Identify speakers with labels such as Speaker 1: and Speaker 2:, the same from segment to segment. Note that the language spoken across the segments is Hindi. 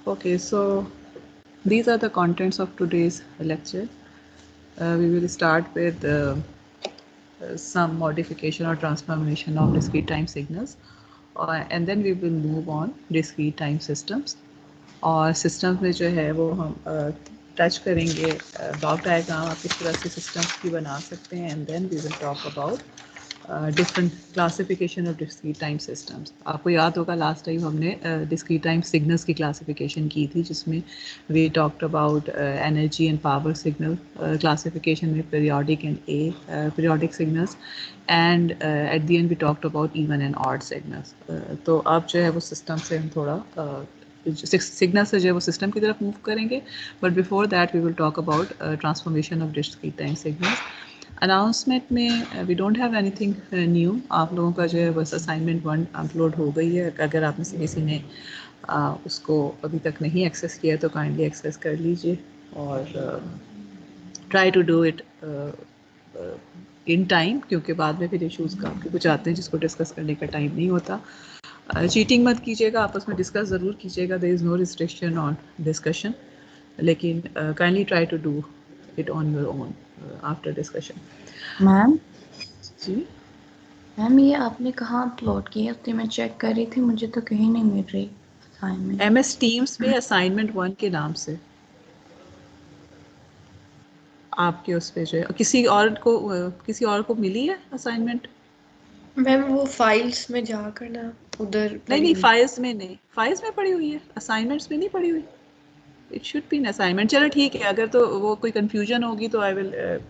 Speaker 1: Okay, so these are the contents of today's lecture. We will start with some modification or transformation of discrete time signals, and then we will move on discrete time systems. और सिस्टम्स में जो है वो हम टच करेंगे ब्लॉक डायग्राम आप किस तरह से सिस्टम्स की बना सकते हैं and then we will talk about different classification of discrete time systems. आपको याद होगा लास्ट टाइम हमने डिस्क्रीट टाइम सिग्नल्स की क्लासिफिकेशन की थी जिसमें we talked about energy and power signal classification में periodic and periodic signals and at the end we talked about even and odd signals. तो अब जो है वो सिस्टम से हम थोड़ा सिग्नल से जो है वो सिस्टम की तरफ मूव करेंगे, but before that we will talk about transformation of discrete time signals. Announcement में we don't have anything new. आप लोगों का जो है बस असाइनमेंट 1 अपलोड हो गई है. अगर आप में से किसी ने उसको अभी तक नहीं एक्सेस किया तो काइंडली एक्सेस कर लीजिए और try to do it in time, क्योंकि बाद में फिर इश्यूज़ काफ़ी कुछ आते हैं जिसको डिस्कस करने का टाइम नहीं होता. चीटिंग मत कीजिएगा, आपस में डिस्कस ज़रूर कीजिएगा. There is no restriction on discussion, लेकिन kindly try to do it on your own after discussion.
Speaker 2: Ma'am
Speaker 1: ji
Speaker 2: ma'am ये आपने कहाँ अपलोड किया? तो मैं चेक कर रही थी, मुझे तो कहीं नहीं मिल रही असाइनमेंट.
Speaker 1: MS टीम्स पे असाइनमेंट 1 के नाम से आपके उस पे जो है किसी और को मिली है असाइनमेंट?
Speaker 3: मैम वो फाइल्स में जाकर ना उधर
Speaker 1: नहीं, फाइल्स में नहीं, फाइल्स में पड़ी हुई है, असाइनमेंट्स में नहीं पड़ी हुई. It should B an assignment. चलो ठीक है, अगर तो वो कोई कंफ्यूजन होगी तो I will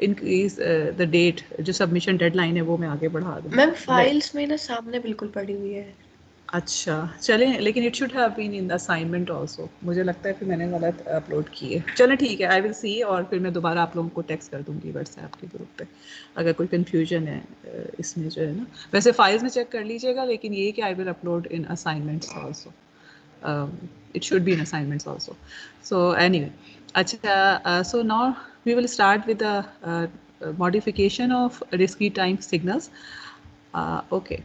Speaker 1: increase the date. जो सबमिशन डेडलाइन है वो मैं आगे बढ़ा दूँगी.
Speaker 3: मैम फाइल्स में ना सामने बिल्कुल पड़ी हुई है.
Speaker 1: अच्छा चलें, लेकिन it should have been in the assignment also. मुझे लगता है फिर मैंने गलत अपलोड की है. चलें ठीक है, आई विल सी और फिर मैं दोबारा आप लोगों को टेक्स्ट कर दूंगी व्हाट्सएप के ग्रुप पे अगर कोई कन्फ्यूजन है इसमें जो है ना. वैसे फाइल्स में चेक कर लीजिएगा, लेकिन ये कि I will upload in assignments also. It should be in assignments also. So anyway, so now we will start with the modification of discrete time signals. Okay.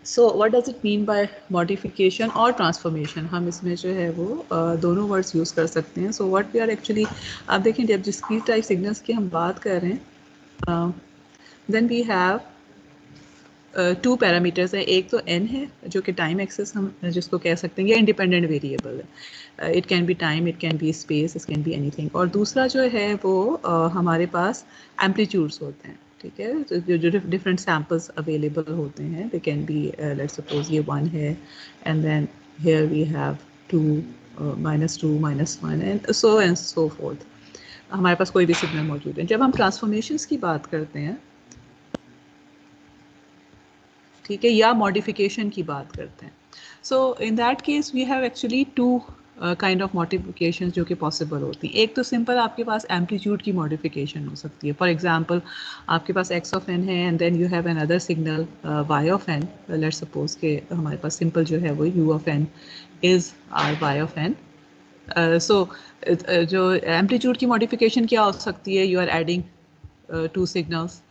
Speaker 1: So what does it mean by modification or transformation? हम इसमें जो है वो दोनों वर्ड्स यूज़ कर सकते हैं. So what we are actually, आप देखें जब discrete time signals की हम बात कर रहे हैं, then we have two parameters है. एक तो n है जो कि टाइम एक्सेस हम जिसको कह सकते हैं, ये इंडिपेंडेंट वेरिएबल है. It can B time, it can B space, it can be anything. और दूसरा जो है वो हमारे पास एम्पलीट्यूड्स होते हैं. ठीक है, तो जो डिफरेंट सैम्पल्स अवेलेबल होते हैं, they can be let's suppose ये 1 है and then here we have 2, -2, -1 and so forth. हमारे पास कोई भी सिग्नल मौजूद है. जब हम ट्रांसफॉर्मेशंस की बात करते हैं, ठीक है, या मॉडिफिकेशन की बात करते हैं, so in that case we have actually two kind of modification जो कि पॉसिबल होती हैं. एक तो सिंपल आपके पास एम्पलीट्यूड की मॉडिफिकेशन हो सकती है. फॉर एग्जांपल आपके पास x ऑफ n है and then you have another signal y of n. Let's suppose के हमारे पास सिंपल जो है वो u of n is are y of n. So जो एम्पलीट्यूड की मॉडिफिकेशन क्या हो सकती है? You are adding two signals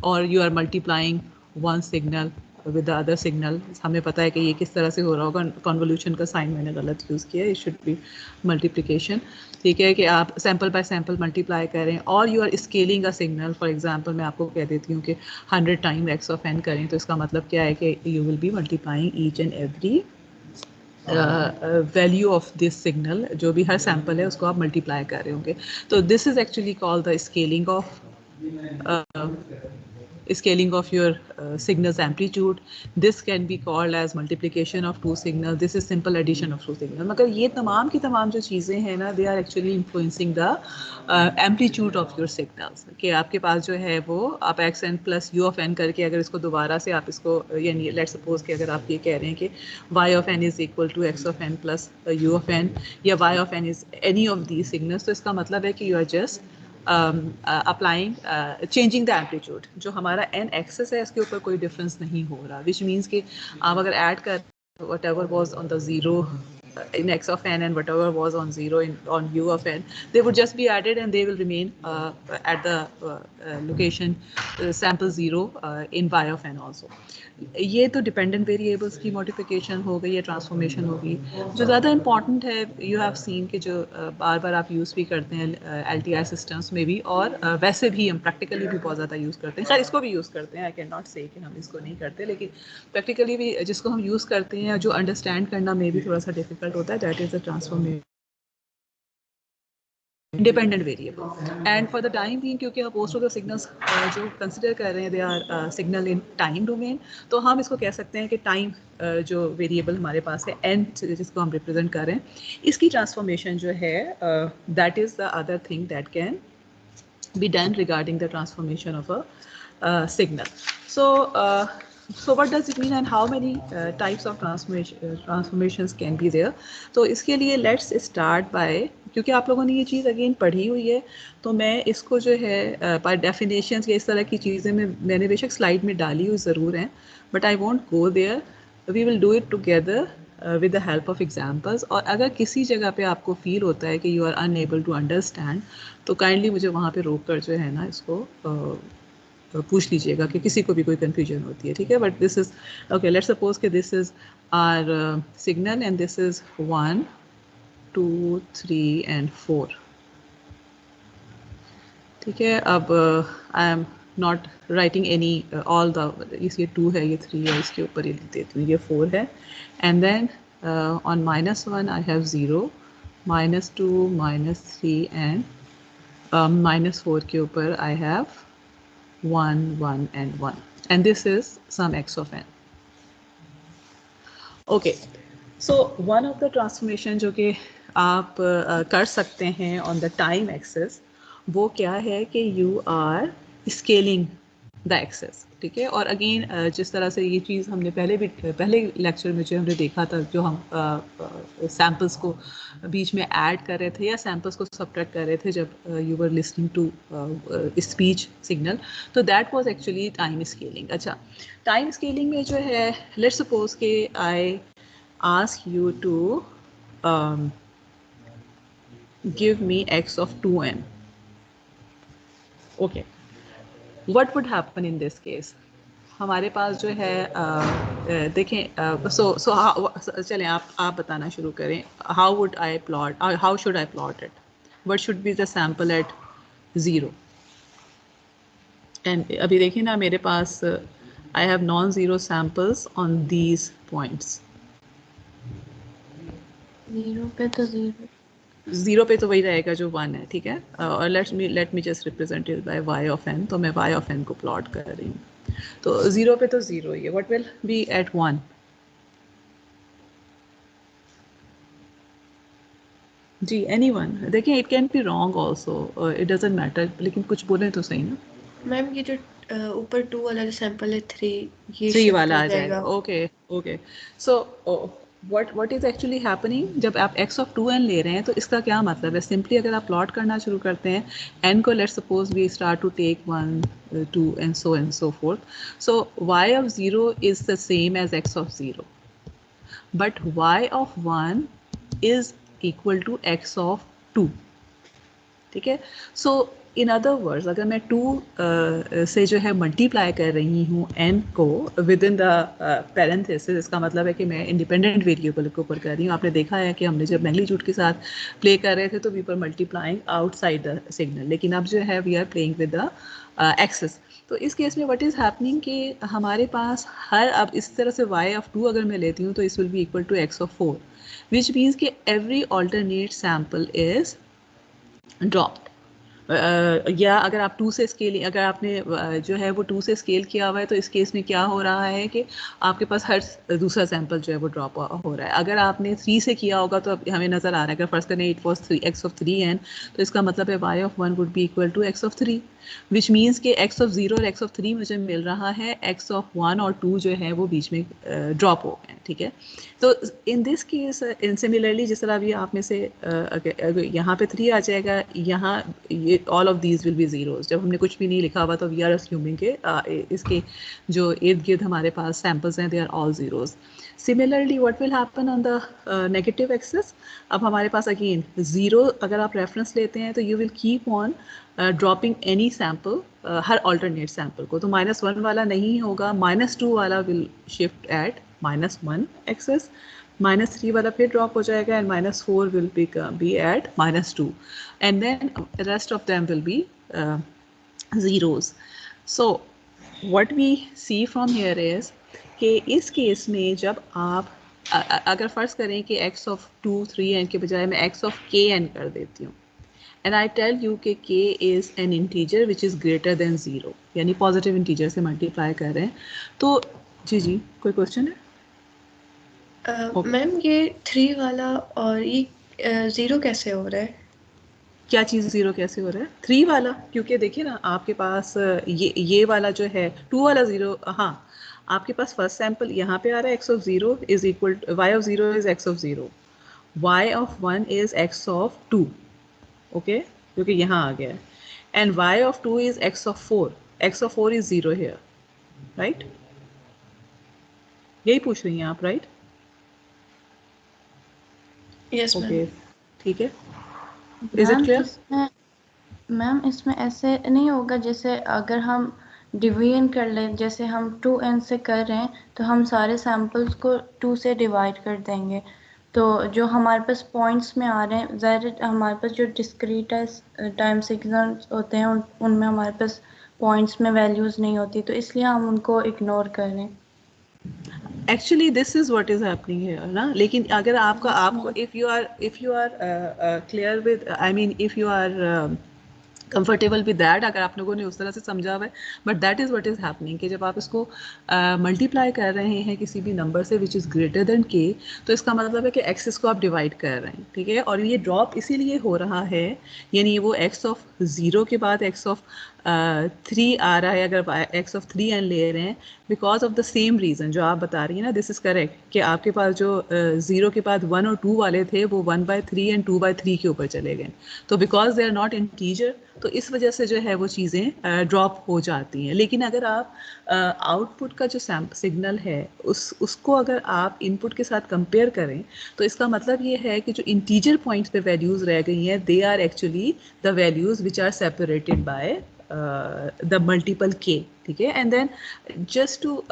Speaker 1: और you are multiplying one signal with the other signal. हमें पता है कि ये किस तरह से हो रहा होगा. कन्वोल्यूशन का साइन मैंने गलत यूज़ किया. It should B multiplication. ठीक है, कि आप सैम्पल बाय सैम्पल मल्टीप्लाई करें और you are scaling a signal. For example मैं आपको कह देती हूँ कि 100 टाइम x ऑफ n करें, तो इसका मतलब क्या है कि you will be multiplying each and every value of this signal. जो भी हर सैम्पल है उसको आप मल्टीप्लाई कर रहे होंगे. तो this is actually called the scaling of your signal's amplitude. This can be called as multiplication of two signals. This is simple addition of two signals. मगर ये तमाम की तमाम जो चीज़ें हैं ना, they are actually influencing the amplitude of your signals. कि आपके पास जो है वो आप xn plus u of n करके अगर इसको दोबारा से आप इसको यानी let's suppose कि अगर आप ये कह रहे हैं कि y of n is equal to x of n plus u of n या y of n is any of these signals, तो इसका मतलब है कि you are just applying changing the amplitude. जो हमारा n एक्सेस है इसके ऊपर कोई डिफरेंस नहीं हो रहा, विच मीन्स कि आप अगर ऐड कर whatever was on the 0 in x of n and whatever was on 0 on u of n, they would just be added and they will remain at the location sample 0 in y of n also. ये तो डिपेंडेंट वेरिएबल्स की मॉडिफिकेशन हो गई या ट्रांसफॉर्मेशन होगी। जो ज़्यादा इंपॉर्टेंट है, यू हैव सीन कि जो बार बार आप यूज़ भी करते हैं LTI सिस्टम्स में भी, और वैसे भी हम प्रैक्टिकली भी बहुत ज़्यादा यूज़ करते हैं। खैर इसको भी यूज़ करते हैं, आई कैन नॉट से कि हम इसको नहीं करते, लेकिन प्रैक्टिकली भी जिसको हम यूज़ करते हैं, जो अंडरस्टैंड करना मे भी थोड़ा सा डिफिकल्ट होता है, that is the transformation independent variable. And for the time being, क्योंकि आप most of the signals जो consider कर रहे हैं, they are signal in time domain, तो हम इसको कह सकते हैं कि time जो variable हमारे पास है n जिसको हम represent कर रहे हैं, इसकी transformation जो है that is the other thing that can be done regarding the transformation of a signal. So what does it mean and how many types of transformations can be there? तो इसके लिए let's start by, क्योंकि आप लोगों ने ये चीज़ अगेन पढ़ी हुई है, तो मैं इसको जो है by definitions या इस तरह की चीज़ें मैंने बेशक स्लाइड में डाली हुई ज़रूर हैं, but I won't go there. We will do it together with the help of examples. और अगर किसी जगह पे आपको फील होता है कि you are unable to understand, तो काइंडली मुझे वहाँ पे रोक कर जो है ना इसको पूछ लीजिएगा कि किसी को भी कोई कन्फ्यूजन होती है, ठीक है। But this is okay, let's suppose कि this is our signal and this is 1 2 3 and 4, ठीक है। अब I am not writing any all the, ये 2 है, ये 3 है, इसके ऊपर ये लिख देती हूँ, ये 4 है, and then on -1 I have 0, -2 -3 and -4 के ऊपर I have 1 1 and 1, and this is some x of n. Okay, so one of the transformation जो कि आप कर सकते हैं on the time axis, वो क्या है कि you are scaling the axis, ठीक है। और अगेन जिस तरह से ये चीज़ हमने पहले लेक्चर में जो हमने देखा था, जो हम सैम्पल्स को बीच में ऐड कर रहे थे या सैम्पल्स को सब्ट्रैक्ट कर रहे थे जब you were listening to speech signal, तो that was actually time scaling. अच्छा, टाइम स्केलिंग में जो है, लेट्स सपोज के I ask you to give me x of 2n. Okay, what would happen in this case? हमारे पास जो है देखें, चलें आप बताना शुरू करें, how would I plot, how should I plot it, what should be the sample at 0, and अभी देखिए ना मेरे पास I have non zero samples on these points.
Speaker 2: 0 पे तो 0,
Speaker 1: 0 पे तो वही रहेगा जो 1 है, ठीक है। और late me just represent it by y of n, तो मैं y ऑफ n को प्लॉट कर रही हूँ, तो 0 पे तो 0 ही है, व्हाट विल बी एट 1? जी, एनीवन, देखिए it can be wrong also, it doesn't matter, लेकिन कुछ बोले तो सही ना।
Speaker 3: मैम ये जो ऊपर 2 वाला जो सैंपल है 3, ये
Speaker 1: 3
Speaker 3: शिफ्ट
Speaker 1: वाला
Speaker 3: हो
Speaker 1: आ जाएगा,
Speaker 3: जाएगा।
Speaker 1: Okay okay. So what is actually happening, जब आप x of 2n ले रहे हैं तो इसका क्या मतलब है? सिंपली अगर आप प्लॉट करना शुरू करते हैं, n को let's suppose we start to take 1 2 and so forth, so y of 0 is the same as x of 0, but y of 1 is equal to x of 2, ठीक है। सो इन अदर वर्ड्स, अगर मैं 2 से जो है मल्टीप्लाई कर रही हूँ n को विद इन द पैरेंथेसिस, इसका मतलब है कि मैं इंडिपेंडेंट वेरिएबल के ऊपर कर रही हूँ। आपने देखा है कि हमने जब मैग्नीट्यूड के साथ प्ले कर रहे थे तो we were multiplying outside the signal, लेकिन अब जो है we are playing with the axis. तो इस केस में व्हाट इज़ हैपनिंग कि हमारे पास हर, अब इस तरह से y ऑफ 2 अगर मैं लेती हूँ तो इस will be equal to x of 4, which means कि every alternate sample is dropped. या अगर आप 2 से स्केल, अगर आपने जो है वो 2 से स्केल किया हुआ है, तो इस केस में क्या हो रहा है कि आपके पास हर दूसरा सैंपल जो है वो ड्रॉप हो रहा है। अगर आपने 3 से किया होगा तो अब हमें नज़र आ रहा है, अगर फर्स्ट करें it was x of 3n, तो इसका मतलब है y of 1 would be equal to x of 3, which means कि x ऑफ 0 और x ऑफ 3 मुझे मिल रहा है, x ऑफ 1 और 2 जो है वो बीच में ड्रॉप हो गए, ठीक है। तो इन दिस केस, इन सिमिलरली जिस तरह भी आप में से यहाँ पे 3 आ जाएगा, यहाँ ये all of these will be zeros. जब हमने कुछ भी नहीं लिखा हुआ तो वी आर अस्यूमिंग के इसके जो इर्द गिर्द हमारे पास सैम्पल्स हैं, they are all zeros. Similarly what will happen on the negative axis, अब हमारे पास अगेन 0 अगर आप रेफरेंस लेते हैं तो you will keep on dropping any sample her alternate sample को, तो -1 वाला नहीं होगा, -2 वाला विल शिफ्ट एट -1 एक्सेस, -3 वाला फिर ड्रॉप हो जाएगा and -4 will be at -2 and then rest of them will be zeros. So what we see from here is कि इस केस में जब आप अगर फ़र्ज़ करें कि x of 2 3n के बजाय मैं x of kn कर देती हूँ and I tell you कि k is an integer which is greater than 0, यानी पॉजिटिव इंटीजर से मल्टीप्लाई कर रहे हैं, तो जी कोई क्वेश्चन है?
Speaker 3: मैम ये 3 वाला और ये 0 कैसे हो रहा है?
Speaker 1: क्या चीज़ 0 कैसे हो रहा है? 3 वाला, क्योंकि देखिए ना आपके पास ये वाला जो है 2 वाला 0, हाँ आपके पास फर्स्ट सैंपल यहाँ पे आ रहा है x of 0 is equal y of 0 is x of 0, y of 1 is x of 2, okay क्योंकि यहाँ आ गया है, and y of 2 is x of 4 is 0 here, right? यही पूछ रही हैं आप, राइट?
Speaker 3: Yes
Speaker 1: okay
Speaker 3: ma'am.
Speaker 1: ठीक है, इज इट क्लियर?
Speaker 2: मैम इसमें ऐसे नहीं होगा जैसे अगर हम डिवीजन कर लें, जैसे हम 2n से कर रहे हैं तो हम सारे सैम्पल्स को 2 से डिवाइड कर देंगे, तो जो हमारे पास पॉइंट्स में आ रहे हैं ज़ाहिर हमारे पास जो डिस्क्रीट टाइम सिग्नल्स होते हैं उनमें हमारे पास पॉइंट्स में वैल्यूज़ नहीं होती, तो इसलिए हम उनको इग्नोर कर रहे हैं।
Speaker 1: Actually this is what is happening here ना, लेकिन अगर आपको if you are clear with, I mean if you are comfortable with that, अगर आप लोगों ने उस तरह से समझा हुआ है, but that is what is happening कि जब आप इसको मल्टीप्लाई कर रहे हैं किसी भी नंबर से विच इज़ ग्रेटर देन के, तो इसका मतलब है कि एक्सेस को आप डिवाइड कर रहे हैं, ठीक है? और ये ड्रॉप इसीलिए हो रहा है, यानी वो एक्स ऑफ 0 के बाद एक्स ऑफ 3 आ रहा है, अगर एक्स ऑफ 3n ले रहे हैं, because of the same reason जो आप बता रही हैं ना, दिस इज़ करेक्ट कि आपके पास जो 0 के बाद 1 और 2 वाले थे वो 1/3 एंड 2/3 के ऊपर चले गए, तो because they are not integer, तो इस वजह से जो है वो चीज़ें ड्रॉप हो जाती हैं। लेकिन अगर आप आउटपुट का जो सिग्नल है उसको अगर आप इनपुट के साथ कंपेयर करें, तो इसका मतलब ये है कि जो इंटीजर पॉइंट्स पे वैल्यूज़ रह गई हैं, they are actually the values which are separated by the multiple k, ठीक है? And then just to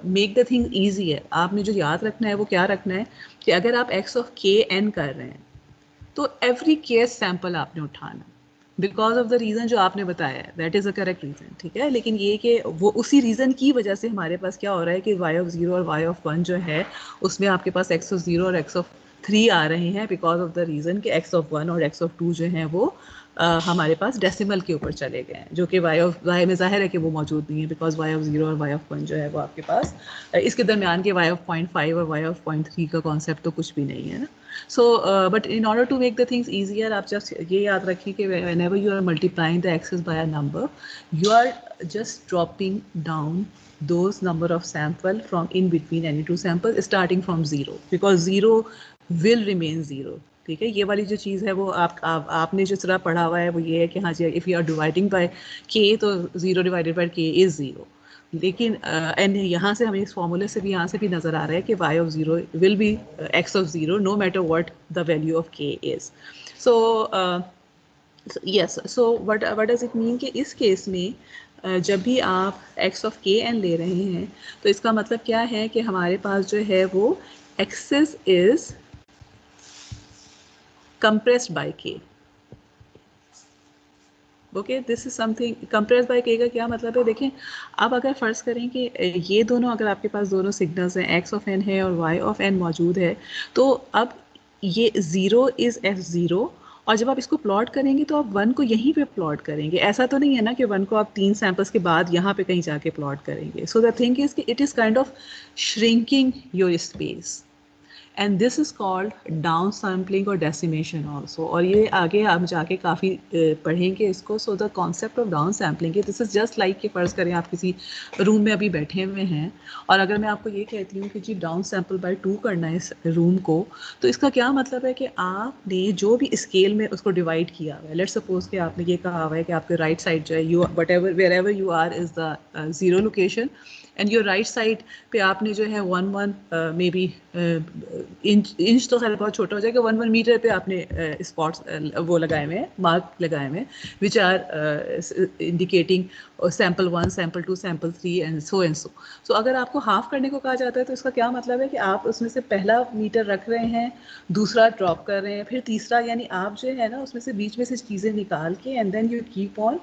Speaker 1: make the thing easy, आपने जो याद रखना है वो क्या रखना है कि अगर आप x ऑफ के एन कर रहे हैं तो एवरी केस सैंपल आपने उठाना, बिकॉज ऑफ द रीज़न जो आपने बताया है, that is a correct reason, ठीक है? लेकिन ये कि वो उसी रीज़न की वजह से हमारे पास क्या हो रहा है कि y ऑफ 0 और y ऑफ 1 जो है उसमें आपके पास x ऑफ 0 और x ऑफ 3 आ रहे हैं, बिकॉज ऑफ द रीज़न कि x ऑफ 1 और x ऑफ 2 जो हैं वो हमारे पास डेसिमल के ऊपर चले गए हैं, जो कि y में जाहिर है कि वो मौजूद नहीं है, बिकॉज y ऑफ 0 और y ऑफ 1 जो है वो आपके पास इसके दरमियान के y ऑफ 0.5 और y ऑफ 0.3 का कॉन्सेप्ट तो कुछ भी नहीं है ना। So, but in order to make the things easier, आप just ये याद रखिए कि whenever you are multiplying the x's by a number, you are just dropping down those number of sample from in between any two samples starting from 0, because 0 will remain 0, ठीक है? ये वाली जो चीज़ है वो आपने जिस तरह पढ़ा हुआ है वो ये है कि हाँ जी, if you are dividing by k तो 0 divided by k is 0, लेकिन एंड यहाँ से हमें इस फॉर्मूले से भी यहाँ से भी नज़र आ रहा है कि y of 0 will be x of 0 no matter what the value of k is. So yes, so what does it mean कि इस केस में जब भी आप x of k n ले रहे हैं तो इसका मतलब क्या है कि हमारे पास जो है वो axis is compressed by k, okay? This is something compress by k का क्या मतलब है? देखें, अब अगर फ़र्ज़ करें कि ये दोनों, अगर आपके पास दोनों सिग्नल्स हैं, x ऑफ n है और y ऑफ n मौजूद है, तो अब ये 0 इज़ f0, और जब आप इसको प्लॉट करेंगे तो आप 1 को यहीं पे प्लॉट करेंगे, ऐसा तो नहीं है ना कि 1 को आप 3 सैंपल्स के बाद यहाँ पे कहीं जाके प्लॉट करेंगे। सो द थिंग इज़ कि it is kind of shrinking your space, and this is called down sampling और डेसिमेशन ऑल्सो, और ये आगे हम जाके काफ़ी पढ़ेंगे इसको। So the concept of down sampling, this is just like कि फ़र्ज़ करें आप किसी रूम में अभी बैठे हुए हैं और अगर मैं आपको ये कहती हूँ कि जी डाउन सैम्पल बाय 2 करना है इस रूम को, तो इसका क्या मतलब है कि आपने जो भी स्केल में उसको डिवाइड किया हुआ है, लेट्स सपोज कि आपने ये कहा हुआ है कि आपके राइट साइड जो है, you whatever wherever you are is the 0 location, and your right side पे आपने जो है 1 मे बी इंच तो खैर बहुत छोटा हो जाएगा, 1 मीटर पे आपने स्पॉट्स वो लगाए हुए हैं, मार्क लगाए हुए हैं, which are indicating sample 1, sample 2, sample 3 and so. So अगर आपको हाफ करने को कहा जाता है तो इसका क्या मतलब है कि आप उसमें से पहला मीटर रख रहे हैं, दूसरा ड्रॉप कर रहे हैं, फिर तीसरा, यानी आप जो है ना उसमें से बीच में से चीज़ें निकाल के and then you keep on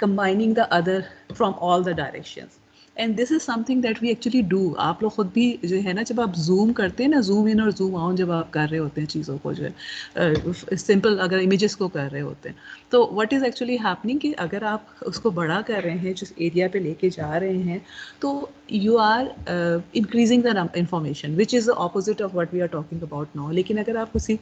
Speaker 1: combining the other from all the directions. And this is something that we actually do. आप लोग खुद भी जो है ना, जब आप जूम करते हैं ना, जूम इन और जूम आउट जब आप कर रहे होते हैं चीज़ों को, जो है सिंपल अगर इमेजेस को कर रहे होते हैं, तो व्हाट इज़ एक्चुअली हैपनिंग कि अगर आप उसको बड़ा कर रहे हैं, जिस एरिया पे लेके जा रहे हैं, तो you are increasing the information which is the opposite of what we are talking about now. लेकिन अगर आप उसी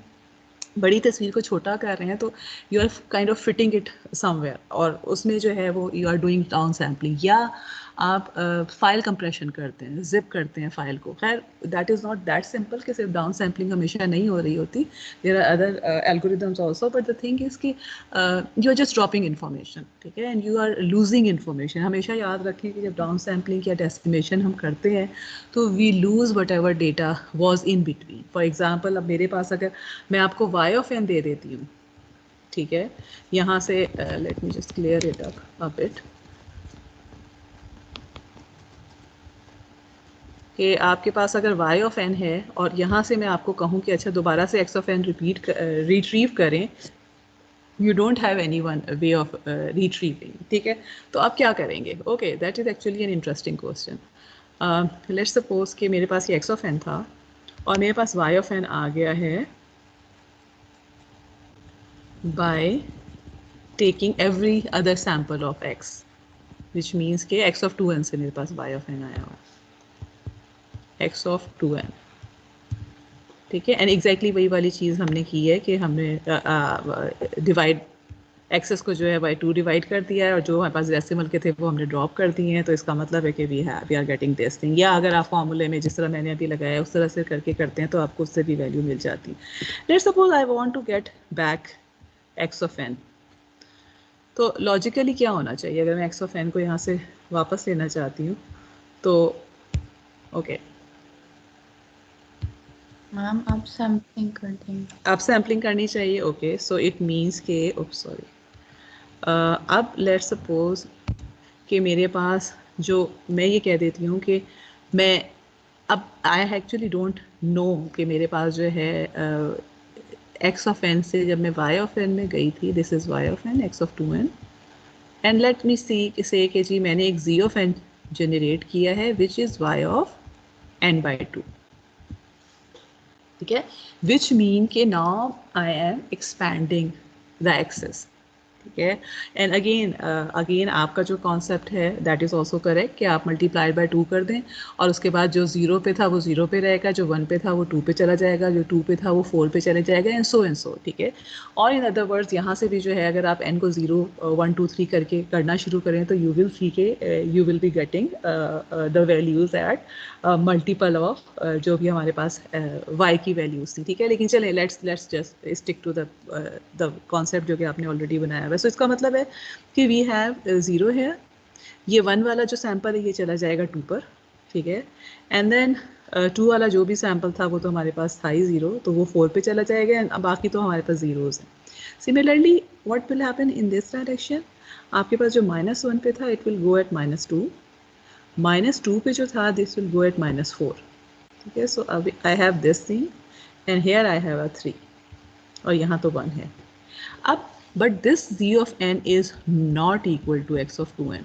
Speaker 1: बड़ी तस्वीर को छोटा कर रहे हैं तो you are kind of fitting it somewhere, और उसमें जो है वो you are doing down sampling, या आप फाइल कंप्रेशन करते हैं, जिप करते हैं फाइल को. खैर that is not that simple कि सिर्फ डाउन सैम्पलिंग हमेशा नहीं हो रही होती, there are other algorithms also, but the thing is कि you are just dropping information, ठीक है, and you are losing information. हमेशा याद रखें कि जब डाउन सैम्पलिंग या डेसिमेशन हम करते हैं तो we lose whatever data was in between. For example, अब मेरे पास अगर मैं आपको y ऑफ n दे देती हूँ, ठीक है, यहाँ से late me just clear it up a bit, कि आपके पास अगर y ऑफ n है और यहाँ से मैं आपको कहूँ कि अच्छा दोबारा से x ऑफ n रिट्रीव करें, you don't have any one way of retrieving, ठीक है, तो आप क्या करेंगे? Okay, that is actually an interesting question. Let's suppose कि मेरे पास ये x ऑफ n था और मेरे पास y ऑफ n आ गया है by taking every other sample of x, which means कि x of 2n से मेरे पास y of n आया हुआ, x of 2n, ठीक है. एंड एग्जैक्टली वही वाली चीज़ हमने की है कि हमने डिवाइड एक्सेस को जो है बाई 2 डिवाइड कर दिया है, और जो हमारे पास डेसिमल के थे वो हमने ड्रॉप कर दिए हैं. तो इसका मतलब है कि we are getting this thing. या अगर आप फॉर्मूले में जिस तरह मैंने अभी लगाया उस तरह से करके करते हैं तो आपको उससे भी वैल्यू मिल जाती है. Let's suppose I want to get back x of n, तो लॉजिकली क्या होना चाहिए अगर मैं x ऑफ n को यहाँ से वापस लेना चाहती हूँ तो ओके
Speaker 2: मैम आप सैम्पलिंग कर देंगे.
Speaker 1: आप सैम्पलिंग करनी चाहिए. ओके, सो इट मीन्स के सॉरी, अब लेट्स सपोज कि मेरे पास जो मैं ये कह देती हूँ कि मैं अब आई एक्चुअली डोंट नो कि मेरे पास जो है x ऑफ n से जब मैं y ऑफ n में गई थी, this is y of n, x of 2n, and let me see से कि जी मैंने एक z ऑफ n जनरेट किया है which is y of n by 2, ठीक है, विच मीन के now I am expanding the axis, ठीक है. एंड अगेन आपका जो कॉन्सेप्ट है दैट इज़ ऑल्सो करेक्ट कि आप मल्टीप्लाइड बाय 2 कर दें और उसके बाद जो 0 पे था वो 0 पे रहेगा, जो 1 पे था वो 2 पे चला जाएगा, जो 2 पे था वो 4 पे चले जाएगा, एंड सो, ठीक है. और इन अदर वर्ड्स यहाँ से भी जो है अगर आप n को 0 1 2 3 करके करना शुरू करें तो यू विल सी के you will be getting the values at multiple of जो भी हमारे पास y की वैल्यूज़ थी, ठीक है. लेकिन चलें let's just stick to the concept जो कि आपने ऑलरेडी बनाया हुआ है. सो इसका मतलब है कि वी हैव 0 है, ये 1 वाला जो सैंपल है ये चला जाएगा 2 पर, ठीक है, एंड देन 2 वाला जो भी सैंपल था वो तो हमारे पास था ही 0, तो वो 4 पे चला जाएगा, एंड बाकी तो हमारे पास ज़ीरोज़ हैं. Similarly what will happen in this direction, आपके पास जो -1 पे था इट विल गो एट -2, -2 पे जो था दिस विल गो एट -4, ठीक है. सो अब I have this thing and here I have a 3 और यहाँ तो 1 है. अब but this z of n is not equal to x of 2n,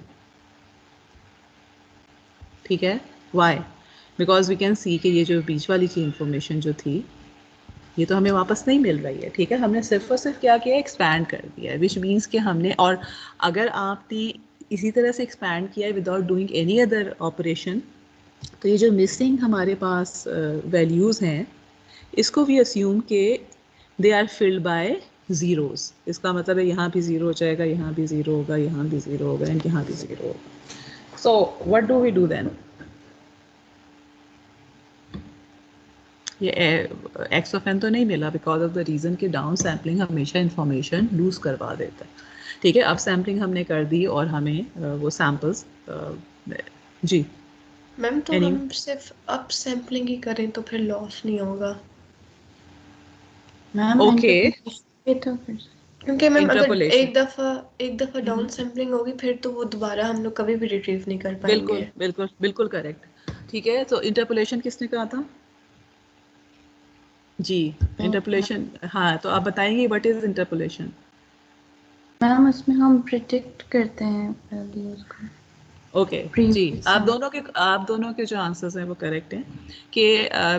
Speaker 1: ठीक है. why? because we can see कि ये जो बीच वाली की इंफॉर्मेशन जो थी ये तो हमें वापस नहीं मिल रही है, ठीक है. हमने सिर्फ और सिर्फ क्या किया, एक्सपैंड कर दिया है, विच मीन्स कि हमने, और अगर आपने इसी तरह से एक्सपैंड किया है without doing any other operation, तो ये जो मिसिंग हमारे पास वैल्यूज़ हैं इसको भी अस्यूम के they are filled by zeros. इसका मतलब है यहाँ भी 0 हो जाएगा, यहाँ भी 0 होगा, यहाँ भी 0 होगा, एंड यहाँ भी 0 होगा. So what do we do then, ये x ऑफ n तो नहीं मिला बिकॉज ऑफ द रीज़न कि डाउन सैम्पलिंग हमेशा इंफॉर्मेशन लूज़ करवा देता है, ठीक है. अब सैम्पलिंग हमने कर दी और हमें वो सैम्पल्स जी
Speaker 3: मैम तो
Speaker 1: Any?
Speaker 3: हम सिर्फ अप सैम्पलिंग ही करें तो फिर लॉस नहीं होगा,
Speaker 2: मैम
Speaker 1: Okay,
Speaker 2: इंटरपोलेशन भी तो कर
Speaker 3: क्योंकि मैम अगर
Speaker 1: interpolation.
Speaker 3: एक दफा डाउन सैम्पलिंग होगी फिर तो वो दोबारा हम लोग कभी भी रिट्रीव नहीं कर
Speaker 1: बिल्कुल
Speaker 3: पाएंगे।
Speaker 1: बिल्कुल बिल्कुल करेक्ट। ठीक है, तो इंटरपोलेशन किसने कहा था? जी, इंटरपोलेशन। हाँ, तो आप बताएंगे व्हाट इज इंटरपोलेशन?
Speaker 2: मैम उसमें हम प्रिडिक्ट करते हैं वैल्यूज को
Speaker 1: ओके जी,
Speaker 2: प्रीवियस
Speaker 1: आप दोनों के जो आंसर्स हैं वो करेक्ट हैं कि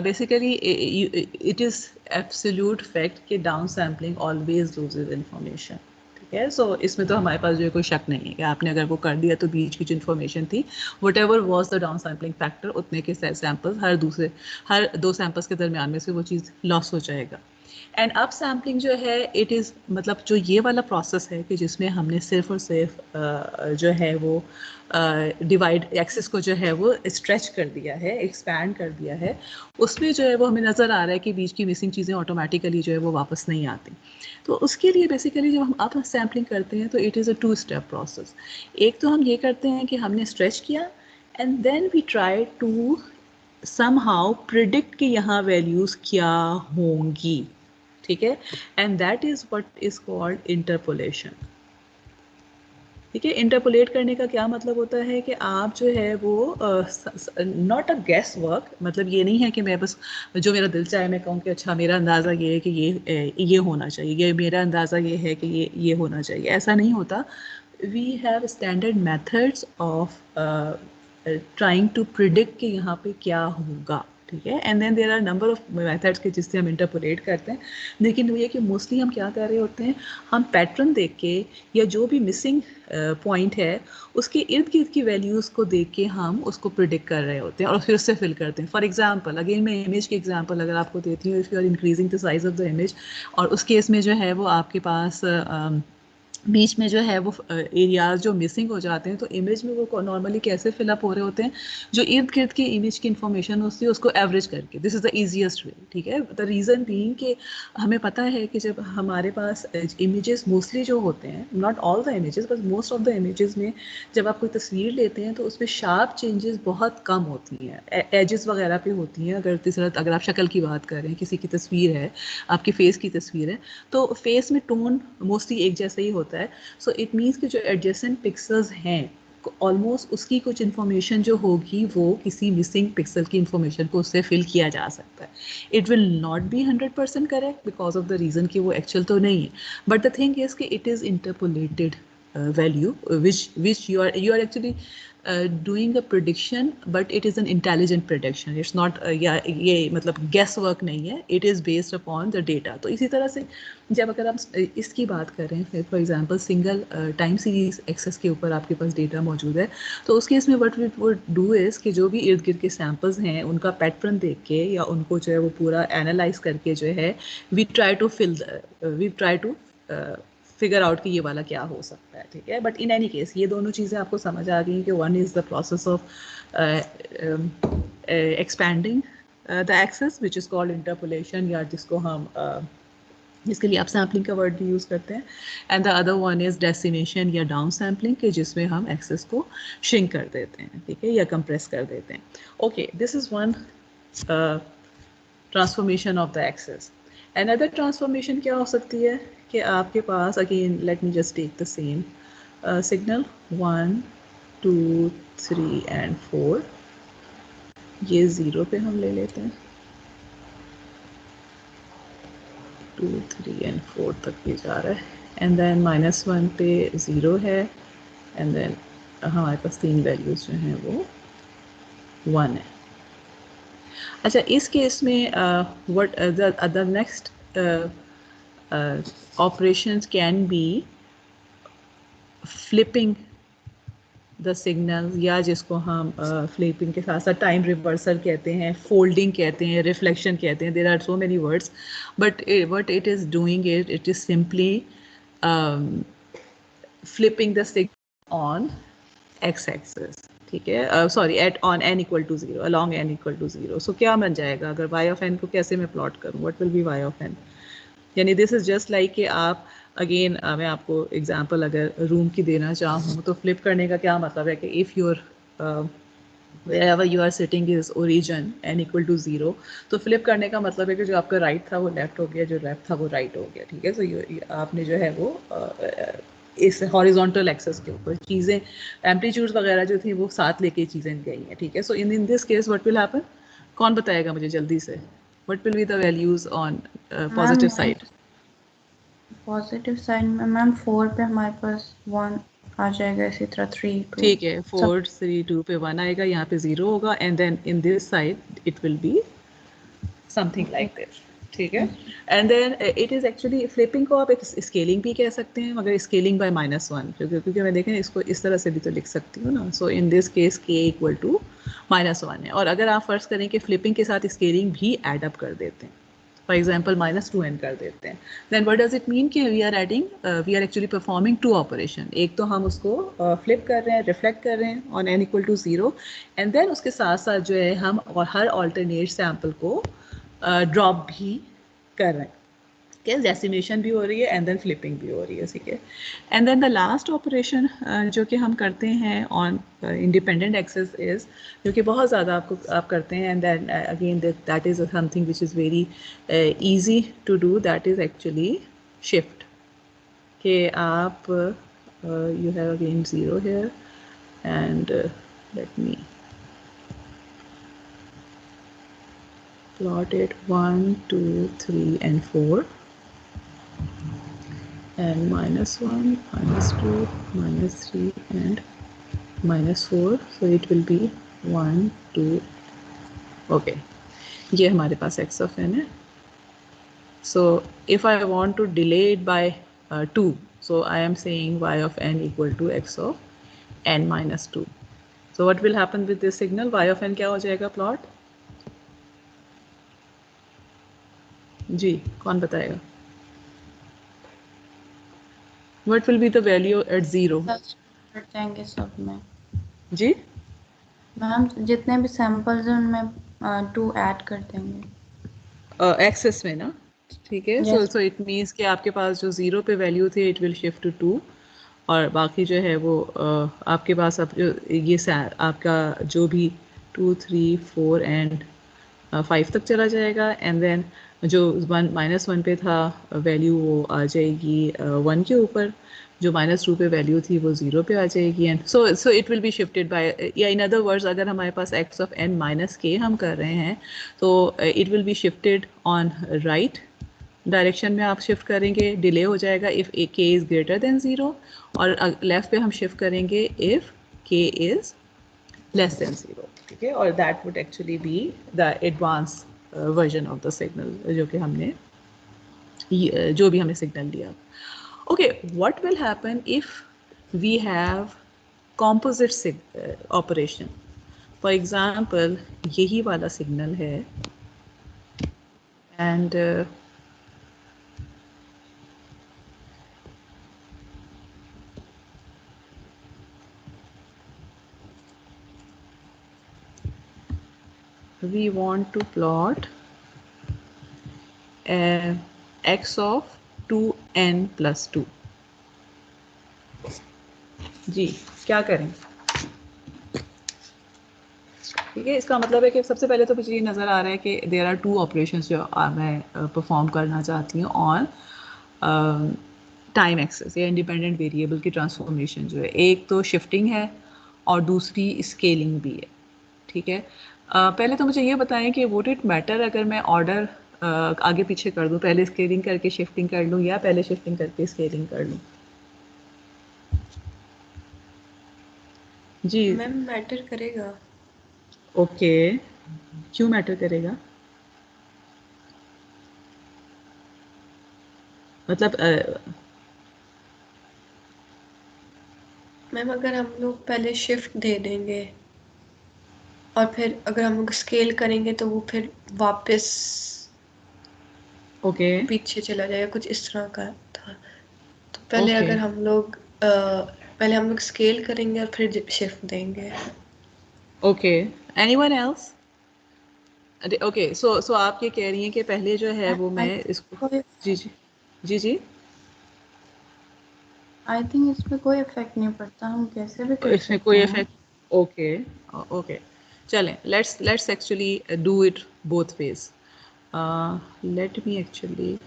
Speaker 1: basically it is absolute fact कि down sampling always loses information. ठीक है, सो इसमें तो हमारे पास जो है कोई शक नहीं है कि आपने अगर वो कर दिया तो बीच की जो इन्फॉर्मेशन थी what ever was the down sampling factor, उतने के सैम्पल्स हर दो सैम्पल्स के दरमियान में से वो चीज़ लॉस हो जाएगा। एंड अप सैम्पलिंग जो है इट इज़ मतलब जो ये वाला प्रोसेस है कि जिसमें हमने सिर्फ और सिर्फ जो है वो डिवाइड एक्सेस को जो है वो स्ट्रेच कर दिया है, एक्सपैंड कर दिया है, उसमें जो है वो हमें नज़र आ रहा है कि बीच की मिसिंग चीज़ें ऑटोमेटिकली जो है वो वापस नहीं आती। तो उसके लिए बेसिकली जब हम अप सैम्पलिंग करते हैं तो it is a 2 step process. एक तो हम ये करते हैं कि हमने स्ट्रेच किया and then we try to somehow predict कि यहाँ वैल्यूज़ क्या होंगी। ठीक है, and that is what is called interpolation. ठीक है, इंटरपोलेट करने का क्या मतलब होता है कि आप जो है वो नॉट अ गेस वर्क, मतलब ये नहीं है कि मैं बस जो मेरा दिल चाहे मैं कहूँ कि अच्छा मेरा अंदाज़ा ये है कि ये होना चाहिए, ये मेरा अंदाज़ा ये है कि ये होना चाहिए, ऐसा नहीं होता। We have standard methods of trying to predict कि यहाँ पे क्या होगा। ठीक है, and then there are number of methods के जिससे हम इंटरपोलेट करते हैं, लेकिन वो ये कि मोस्टली हम क्या कर रहे होते हैं, हम पैटर्न देख के या जो भी मिसिंग पॉइंट है उसके इर्द गिर्द की वैल्यूज़ को देख के हम उसको प्रिडिक्ट कर रहे होते हैं और फिर उससे फिल करते हैं। फॉर एग्जांपल अगेन मैं इमेज की एग्जांपल अगर आपको देती हूँ, if you are increasing the size of the image, और उस केस में जो है वो आपके पास बीच में जो है वो एरियाज जो मिसिंग हो जाते हैं, तो इमेज में वो नॉर्मली कैसे फिलअप हो रहे होते हैं, जो इर्द गिर्द की इमेज की इन्फॉर्मेशन होती है उसको एवरेज करके। This is the easiest way. ठीक है, द रीज़न बीइंग कि हमें पता है कि जब हमारे पास इमेजेस मोस्टली जो होते हैं, not all the images but most of the images में जब आप कोई तस्वीर लेते हैं तो उसमें शार्प चेंजेस बहुत कम होती हैं, एजेस वगैरह पे होती हैं। अगर आप शक्ल की बात कर रहे हैं, किसी की तस्वीर है, आपके फेस की तस्वीर है, तो फेस में टोन मोस्टली एक जैसा ही होता है। सो इट मीन्स कि जो एडजेसेंट पिक्सल्स हैं ऑलमोस्ट उसकी कुछ इन्फॉर्मेशन जो होगी वो किसी मिसिंग पिक्सल की इन्फॉर्मेशन को उससे फिल किया जा सकता है। It will not be 100% correct because of the reason कि वो एक्चुअल तो नहीं है, बट द थिंग इज़ कि it is interpolated value which you are actually doing a prediction, but it is an intelligent prediction. It's not ये मतलब guess work नहीं है, it is based upon the data. तो इसी तरह से जब अगर आप इसकी बात करें, for example single time series axis के ऊपर आपके पास डेटा मौजूद है, तो उस केस में what we would do is कि जो भी इर्द गिर्द के सैम्पल्स हैं उनका पैटर्न देख के या उनको जो है वो पूरा एनालाइज करके जो है we try to figure out कि ये वाला क्या हो सकता है। ठीक है, बट इन एनी केस ये दोनों चीज़ें आपको समझ आ गई कि one is the process of expanding the axis which is called interpolation, या जिसको हम इसके लिए आप सैम्पलिंग का वर्ड भी यूज़ करते हैं, and the other one is decimation या डाउन सैम्पलिंग के जिसमें हम एक्सेस को श्रिंक कर देते हैं। ठीक है, या कंप्रेस कर देते हैं। Okay, this is one transformation of the axis. Another transformation क्या हो सकती है कि आपके पास again let me just take the same signal 1 2 3 and 4, ये 0 पे हम ले लेते हैं, 2 3 एंड 4 तक ये जा रहा है, एंड देन -1 पे 0 है, एंड देन हमारे पास 3 वैल्यूज़ जो हैं वो 1 है। अच्छा, इस केस में what the next operations can be flipping the signal, या जिसको हम फ्लिपिंग के साथ साथ टाइम रिवर्सल कहते हैं, फोल्डिंग कहते हैं, रिफ्लेक्शन कहते हैं, there are so many words, but what it is doing it is simply flipping the signal on x axis. ठीक है, sorry at on n equal to 0, along n equal to 0। So क्या बन जाएगा अगर y ऑफ n को कैसे मैं प्लॉट करूँ, what will B y of n? यानी दिस इज़ जस्ट लाइक कि आप अगेन मैं आपको एग्जांपल अगर रूम की देना चाहूँ तो फ्लिप करने का क्या मतलब है कि if your wherever you are sitting is origin n equal to 0, तो फ्लिप करने का मतलब है कि जो आपका राइट था वो लेफ्ट हो गया, जो लेफ्ट था वो राइट हो गया, ठीक है। सो आपने जो है वो इस हॉरिजॉन्टल एक्सेस के ऊपर चीज़ें एम्पलीट्यूड्स वगैरह जो थी वो साथ लेके चीज़ें गई हैं, ठीक है। So in this case what will happen, कौन बताएगा मुझे जल्दी से, what will be the values on positive side?
Speaker 2: Positive side में मैम 4 पे हमारे पास 1 आ जाएगा, इसी तरह 3 2
Speaker 1: ठीक है,
Speaker 2: सब
Speaker 1: 4 3 2 पे 1 आएगा, यहाँ पे 0 होगा, and then in this side it will be something like this, ठीक है। And then it is actually flipping को आप एक स्केलिंग भी कह सकते हैं, मगर स्केलिंग बाय -1, क्योंकि मैं देखें इसको इस तरह से भी तो लिख सकती हूँ ना। So in this case k equal to -1 है, और अगर आप फर्ज करें कि फ्लिपिंग के साथ स्केलिंग भी एड अप कर देते हैं, फॉर एग्जाम्पल -2n कर देते हैं, then what does it mean कि we are adding, we are actually performing 2 operation. एक तो हम उसको फ्लिप कर रहे हैं, रिफ्लेक्ट कर रहे हैं on n equal to 0, and then उसके साथ साथ जो है हम और हर ऑल्टरनेट सैम्पल को ड्रॉप भी कर रहे हैं, ठीक, डेसिमेशन भी हो रही है एंड देन फ्लिपिंग भी हो रही है, ठीक है। And then the last operation जो कि हम करते हैं ऑन इंडिपेंडेंट एक्सेस इज, जो कि बहुत ज़्यादा आप करते हैं, and then again that is something which is very easy to do, that is actually shift, कि आप you have again 0 here and let me plot it 1 2 3 and 4, and -1 -2 -3 and -4, so it will be 1 2, okay, ये हमारे पास x of n है। so if I want to delay it by 2, so I am saying y of n equal to x of n minus 2, so what will happen with this signal, y of n क्या हो जाएगा प्लॉट, जी कौन बताएगा, what will be the value at 0?
Speaker 2: कर जाएंगे सब में
Speaker 1: जी
Speaker 2: मैम, जितने भी सैंपल्स हैं उनमें 2 ऐड कर देंगे
Speaker 1: एक्सेस में ना, ठीक है।
Speaker 2: यस
Speaker 1: सो इट मीन्स कि आपके पास जो 0 पे वैल्यू थी इट विल शिफ्ट टू 2, और बाकी जो है वो आपके पास अब जो ये आपका जो भी 2 3 4 एंड 5 तक चला जाएगा, एंड देन जो -1 पे था वैल्यू वो आ जाएगी 1 के ऊपर, जो -2 पे वैल्यू थी वो 0 पे आ जाएगी, and so it will be shifted by, या इन अदर वर्ड्स अगर हमारे पास x of n minus k हम कर रहे हैं तो it will be shifted on right direction में आप शिफ्ट करेंगे, डिले हो जाएगा if k is greater than 0, और लेफ्ट पे हम शिफ्ट करेंगे if k is less than 0, ठीक है। और that would actually be the advance version of the signal जो कि हमने जो भी हमें सिग्नल दिया। Okay, what will happen if we have composite operation, for example यही वाला सिग्नल है and we want to plot x of 2n plus 2, जी क्या करें, ठीक है। इसका मतलब है कि सबसे पहले तो मुझे ये नज़र आ रहा है कि देयर आर 2 ऑपरेशंस जो मैं परफॉर्म करना चाहती हूँ ऑन टाइम एक्सेस या इंडिपेंडेंट वेरिएबल की ट्रांसफॉर्मेशन जो है, एक तो शिफ्टिंग है और दूसरी स्केलिंग भी है, ठीक है। पहले तो मुझे ये बताएं कि वुड इट मैटर अगर मैं ऑर्डर आगे पीछे कर दूं, पहले स्केलिंग करके शिफ्टिंग कर लूं या पहले शिफ्टिंग करके स्केलिंग कर लूं, जी
Speaker 3: मैम मैटर करेगा।
Speaker 1: ओके, क्यों मैटर करेगा, मतलब
Speaker 3: मैम अगर हम लोग पहले शिफ्ट दे देंगे और फिर अगर हम लोग स्केल करेंगे तो वो फिर वापस
Speaker 1: ओके
Speaker 3: पीछे चला जाएगा, कुछ इस तरह का था। तो पहले
Speaker 1: ओके
Speaker 3: अगर पहले हम लोग स्केल करेंगे और फिर शिफ्ट देंगे।
Speaker 1: Okay, anyone else, okay. So आप ये कह रही हैं कि पहले जो है वो मैं इसको, जी जी जी जी,
Speaker 2: आई थिंक इस पे कोई इफेक्ट नहीं पड़ता, हम कैसे भी कर
Speaker 1: इसमें
Speaker 2: सकते
Speaker 1: कोई
Speaker 2: हैं।
Speaker 1: इफेक्ट, ओके ओके, चलें, let's actually do it both ways. Let me actually,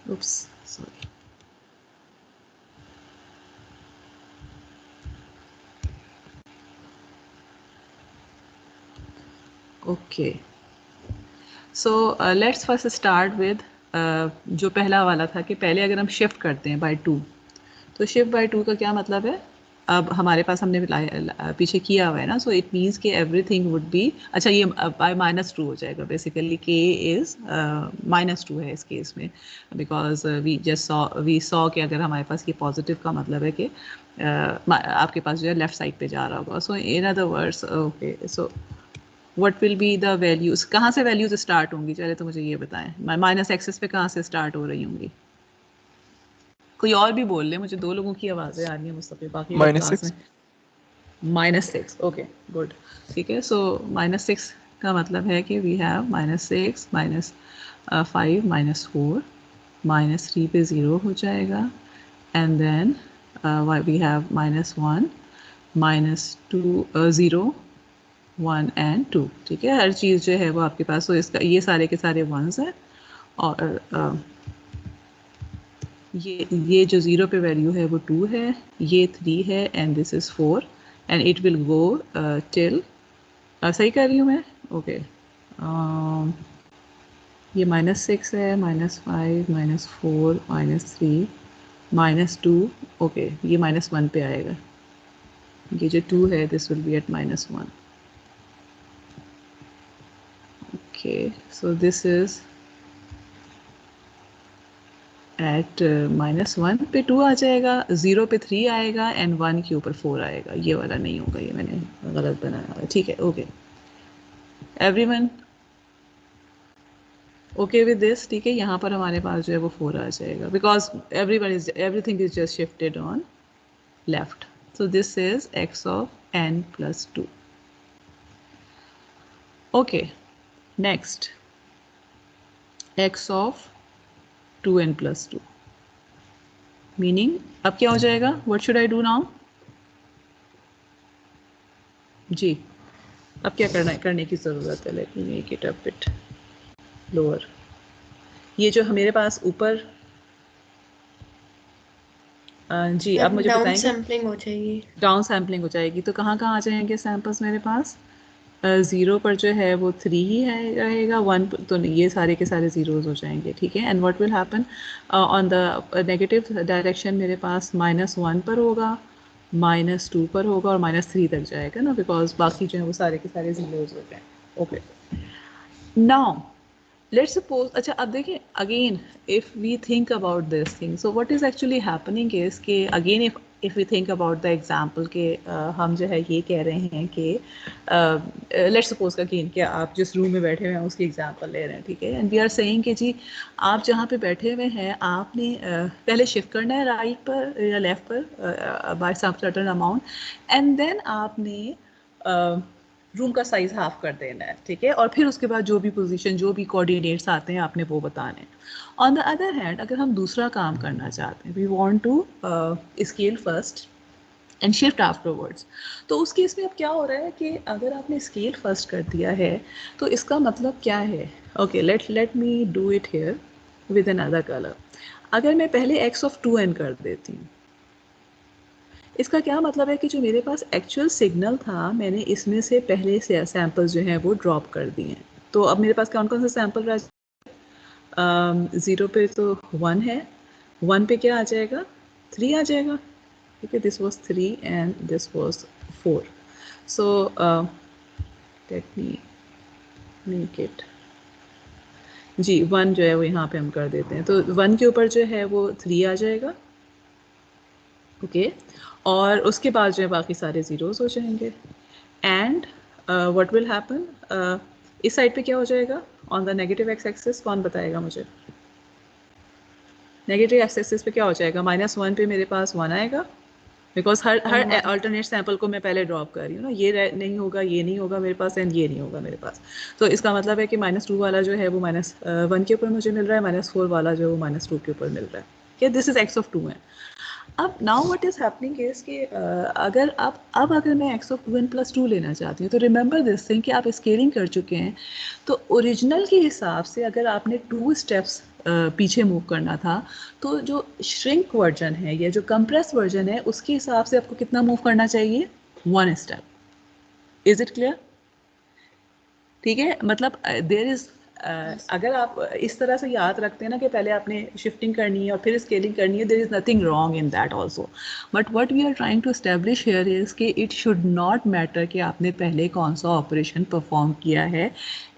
Speaker 1: oops, sorry. Okay, so let's first start with जो पहला वाला था कि पहले अगर हम शिफ्ट करते हैं बाय 2, तो शिफ्ट बाय 2 का क्या मतलब है, अब हमारे पास हमने पीछे किया हुआ है ना, सो इट मीन्स कि एवरीथिंग वुड बी, अच्छा ये बाय -2 हो जाएगा बेसिकली, के इज़ -2 है इस केस में, बिकॉज वी सॉ कि अगर हमारे पास ये पॉजिटिव का मतलब है कि आपके पास जो है लेफ्ट साइड पे जा रहा होगा. So in other words, okay, so what will be the values, कहाँ से वैल्यूज स्टार्ट होंगी, चले तो मुझे ये बताएं, माइनस एक्सेस पे कहाँ से स्टार्ट हो रही होंगी. कोई और भी बोल ले, मुझे 2 लोगों की आवाज़ें आ रही हैं मुस्तफी, बाकी लोग क्लास में. -6, ओके गुड, ठीक है. सो -6 का मतलब है कि वी हैव -6 -5 -4 -3 पे 0 हो जाएगा, and then we have -1 -2 0 1 and 2, ठीक है. हर चीज़ जो है वो आपके पास, तो इसका ये सारे के सारे वंस हैं, और ये जो 0 पे वैल्यू है वो 2 है, ये 3 है, and this is 4, and it will go till, सही कर रही हूँ मैं, ओके. ये -6 है, -5 -4 -3 -2, ओके, ये -1 पे आएगा, ये जो 2 है this will be at -1, okay. So this is at -1 पे 2 आ जाएगा, 0 पे 3 आएगा, एंड 1 के ऊपर 4 आएगा. ये वाला नहीं होगा, ये मैंने गलत बनाया हुआ है, ठीक है. Okay, everyone okay with this, ठीक है. यहाँ पर हमारे पास जो है वो 4 आ जाएगा, because everything is just shifted on left. So this is x of n + 2. Okay, next x of 2n + 2, meaning अब क्या हो जाएगा, what should I do now. जी, अब क्या करने की ज़रूरत है. Let me make it a bit lower. ये जो मेरे पास ऊपर, जी अब मुझे
Speaker 3: डाउन
Speaker 1: बताएंगे.
Speaker 3: सैम्पलिंग हो जाएगी.
Speaker 1: डाउन सैम्पलिंग हो जाएगी, तो कहाँ कहाँ आ जाएंगे सैम्पल्स मेरे पास. 0 पर जो है वो 3 ही रहेगा, 1 तो नहीं, ये सारे के सारे ज़ीरोज़ हो जाएंगे, ठीक है. And what will happen on the negative direction, मेरे पास -1 पर होगा, -2 पर होगा, और -3 तक जाएगा ना, बिकॉज बाकी जो है वो सारे के सारे ज़ीरोज़ हो गए. ओके, नाउ let's suppose, अच्छा अब देखिए, again if we think about this thing, so what is actually happening is कि again if we think about the example के हम जो है ये कह रहे हैं कि लेट्स सपोज अगेन कि आप जिस रूम में बैठे हुए हैं उसकी एग्जांपल ले रहे हैं, ठीक है. एंड वी आर सेइंग कि जी आप जहाँ पे बैठे हुए हैं, आपने पहले शिफ्ट करना है राइट पर या लेफ्ट पर by some certain amount, and then आपने रूम का साइज हाफ कर देना है, ठीक है. और फिर उसके बाद जो भी पोजीशन, जो भी कोऑर्डिनेट्स आते हैं, आपने वो बताने हैं. ऑन द अदर हैंड, अगर हम दूसरा काम करना चाहते हैं, we want to scale first and shift afterwards, तो उस केस में अब क्या हो रहा है कि अगर आपने स्केल फर्स्ट कर दिया है, तो इसका मतलब क्या है. Okay, let me do it here with another colour. अगर मैं पहले x ऑफ 2n कर देती हूँ, इसका क्या मतलब है कि जो मेरे पास एक्चुअल सिग्नल था, मैंने इसमें से पहले से सैंपल्स जो हैं वो ड्रॉप कर दिए हैं. तो अब मेरे पास कौन कौन से सैंपल रह, 0 पे तो 1 है, 1 पे क्या आ जाएगा, 3 आ जाएगा, ठीक है. This was 3 and this was 4. So let me make it, जी 1 जो है वो यहाँ पे हम कर देते हैं, तो 1 के ऊपर जो है वो 3 आ जाएगा, ओके. और उसके बाद जो है बाकी सारे ज़ीरोज़ हो जाएंगे. एंड व्हाट विल हैपन, इस साइड पे क्या हो जाएगा on the negative x axis, कौन बताएगा मुझे. नेगेटिव एक्स एक्सिस पे क्या हो जाएगा, -1 पे मेरे पास 1 आएगा, बिकॉज हर अल्टरनेट सैंपल को मैं पहले ड्रॉप कर रही हूँ ना. ये नहीं होगा, ये नहीं होगा मेरे पास, एंड ये नहीं होगा मेरे पास. तो इसका मतलब है कि -2 वाला जो है वो -1 के ऊपर मुझे मिल रहा है, -4 वाला जो है वो -2 के ऊपर मिल रहा है, कि दिस इज़ x ऑफ 2 है. अब now what is happening is कि अगर अगर मैं x ऑफ 2n प्लस 2 लेना चाहती हूँ तो रिमेंबर दिस थिंग कि आप स्केलिंग कर चुके हैं, तो ओरिजिनल के हिसाब से अगर आपने 2 स्टेप्स पीछे मूव करना था, तो जो श्रिंक वर्जन है या जो कंप्रेस वर्जन है उसके हिसाब से आपको कितना मूव करना चाहिए, 1 स्टेप। Is it clear? ठीक है, मतलब देयर इज अगर आप इस तरह से याद रखते हैं ना कि पहले आपने शिफ्टिंग करनी है और फिर स्केलिंग करनी है, there is nothing wrong in that also, but what we are trying to establish here is कि इट शुड नॉट मैटर कि आपने पहले कौन सा ऑपरेशन परफॉर्म किया है,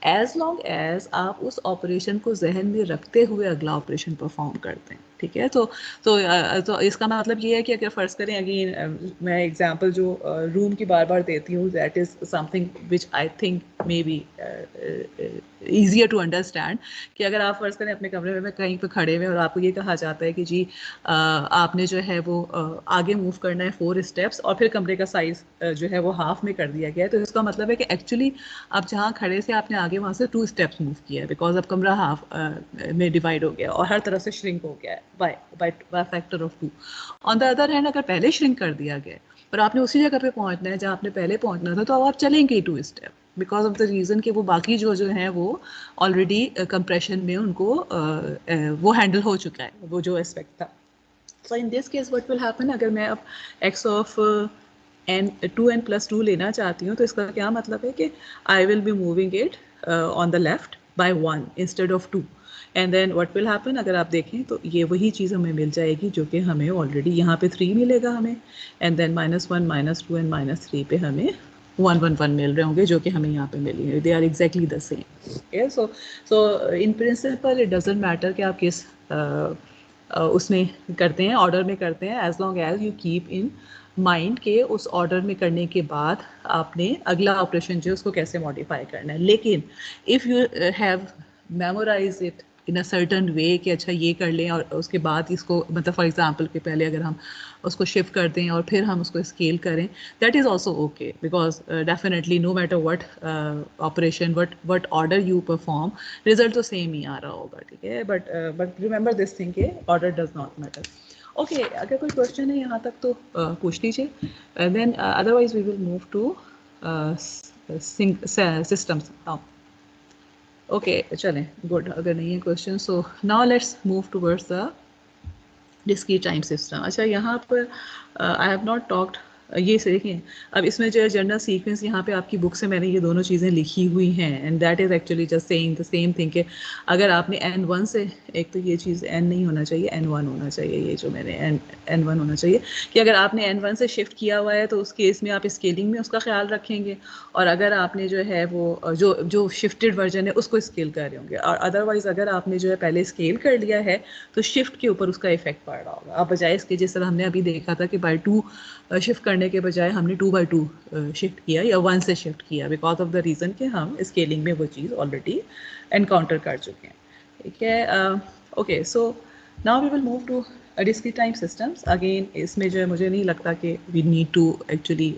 Speaker 1: एज लॉन्ग एज आप उस ऑपरेशन को जहन में रखते हुए अगला ऑपरेशन परफॉर्म करते हैं। ठीक है, तो इसका मतलब ये है कि अगर फ़र्ज़ करें, अगेन मैं एग्जांपल जो रूम की बार बार देती हूँ, that is something which I think may be easier to understand, कि अगर आप फ़र्ज़ करें अपने कमरे में कहीं पे खड़े हुए और आपको ये कहा जाता है कि जी आपने जो है वो आगे मूव करना है 4 स्टेप्स और फिर कमरे का साइज़ जो है वो हाफ में कर दिया गया है, तो इसका मतलब है कि एक्चुअली आप जहाँ खड़े से आपने आगे वहाँ से 2 स्टेप्स मूव किया है, बिकॉज अब कमरा हाफ में डिवाइड हो गया और हर तरफ से श्रिंक हो गया है by factor of 2। On the other hand अगर पहले श्रिंक कर दिया गया पर आपने उसी जगह पे पहुंचना है जहाँ आपने पहले पहुंचना था, तो अब आप चलेंगे 2 step, because of the reason कि वो बाकी जो हैं वो ऑलरेडी कंप्रेशन में उनको वो हैंडल हो चुका है, वो जो एस्पेक्ट था। So in this case what will happen, अगर मैं अब x of n 2n plus 2 लेना चाहती हूँ, तो इसका क्या मतलब है कि I will be moving it on the left by 1 instead of 2, and then what will happen, अगर आप देखें तो ये वही चीज़ हमें मिल जाएगी जो कि हमें ऑलरेडी यहाँ पे 3 मिलेगा हमें, एंड देन -1 -2 एंड -3 पे हमें 1 1 1 मिल रहे होंगे जो कि हमें यहाँ पे मिली है, they are exactly the same. So in principle it doesn't matter कि आप किस उसमें करते हैं, ऑर्डर में करते हैं, as long as you keep in mind के उस ऑर्डर में करने के बाद आपने अगला ऑपरेशन जो है उसको कैसे मॉडिफाई करना है। लेकिन if you have memorise it in a certain way कि अच्छा ये कर लें और उसके बाद इसको, मतलब फॉर एग्जांपल कि पहले अगर हम उसको शिफ्ट कर दें और फिर हम उसको स्केल करें, that is also okay, because definitely no matter what operation what order you perform, result तो सेम ही आ रहा होगा। ठीक है, बट रिमेंबर दिस थिंग के order does not matter. Okay, अगर कोई क्वेश्चन है यहाँ तक तो पूछ लीजिए, then otherwise we will move to systems. Okay चलें, गुड, अगर नहीं है question, so now let's move towards the discrete time system. अच्छा, यहाँ पर आई हैव नॉट टॉक्ड, ये से देखिए अब इसमें जो है जनरल सीक्वेंस, यहाँ पे आपकी बुक से मैंने ये दोनों चीज़ें लिखी हुई हैं, and that is actually just saying the same thing कि अगर आपने n1 से, एक तो ये चीज़ n नहीं होना चाहिए, n1 होना चाहिए, ये जो मैंने n1 होना चाहिए, कि अगर आपने n1 से शिफ्ट किया हुआ है तो उस केस में आप स्केलिंग में उसका ख्याल रखेंगे, और अगर आपने जो है वो जो शिफ्टेड वर्जन है उसको स्केल कर रहे होंगे, और अदरवाइज़ अगर आपने जो है पहले स्केल कर लिया है तो शिफ्ट के ऊपर उसका इफेक्ट पड़ रहा होगा। आप बजाय इसके, जिस तरह हमने अभी देखा था कि बाय 2 शिफ्ट करने के बजाय हमने 2/2 शिफ्ट किया या 1 से शिफ्ट किया, बिकॉज ऑफ द रीज़न कि हम स्केलिंग में वो चीज़ ऑलरेडी एनकाउंटर कर चुके हैं। ठीक है, okay, so now we will move to discrete time systems. Again इसमें जो है मुझे नहीं लगता कि we need to actually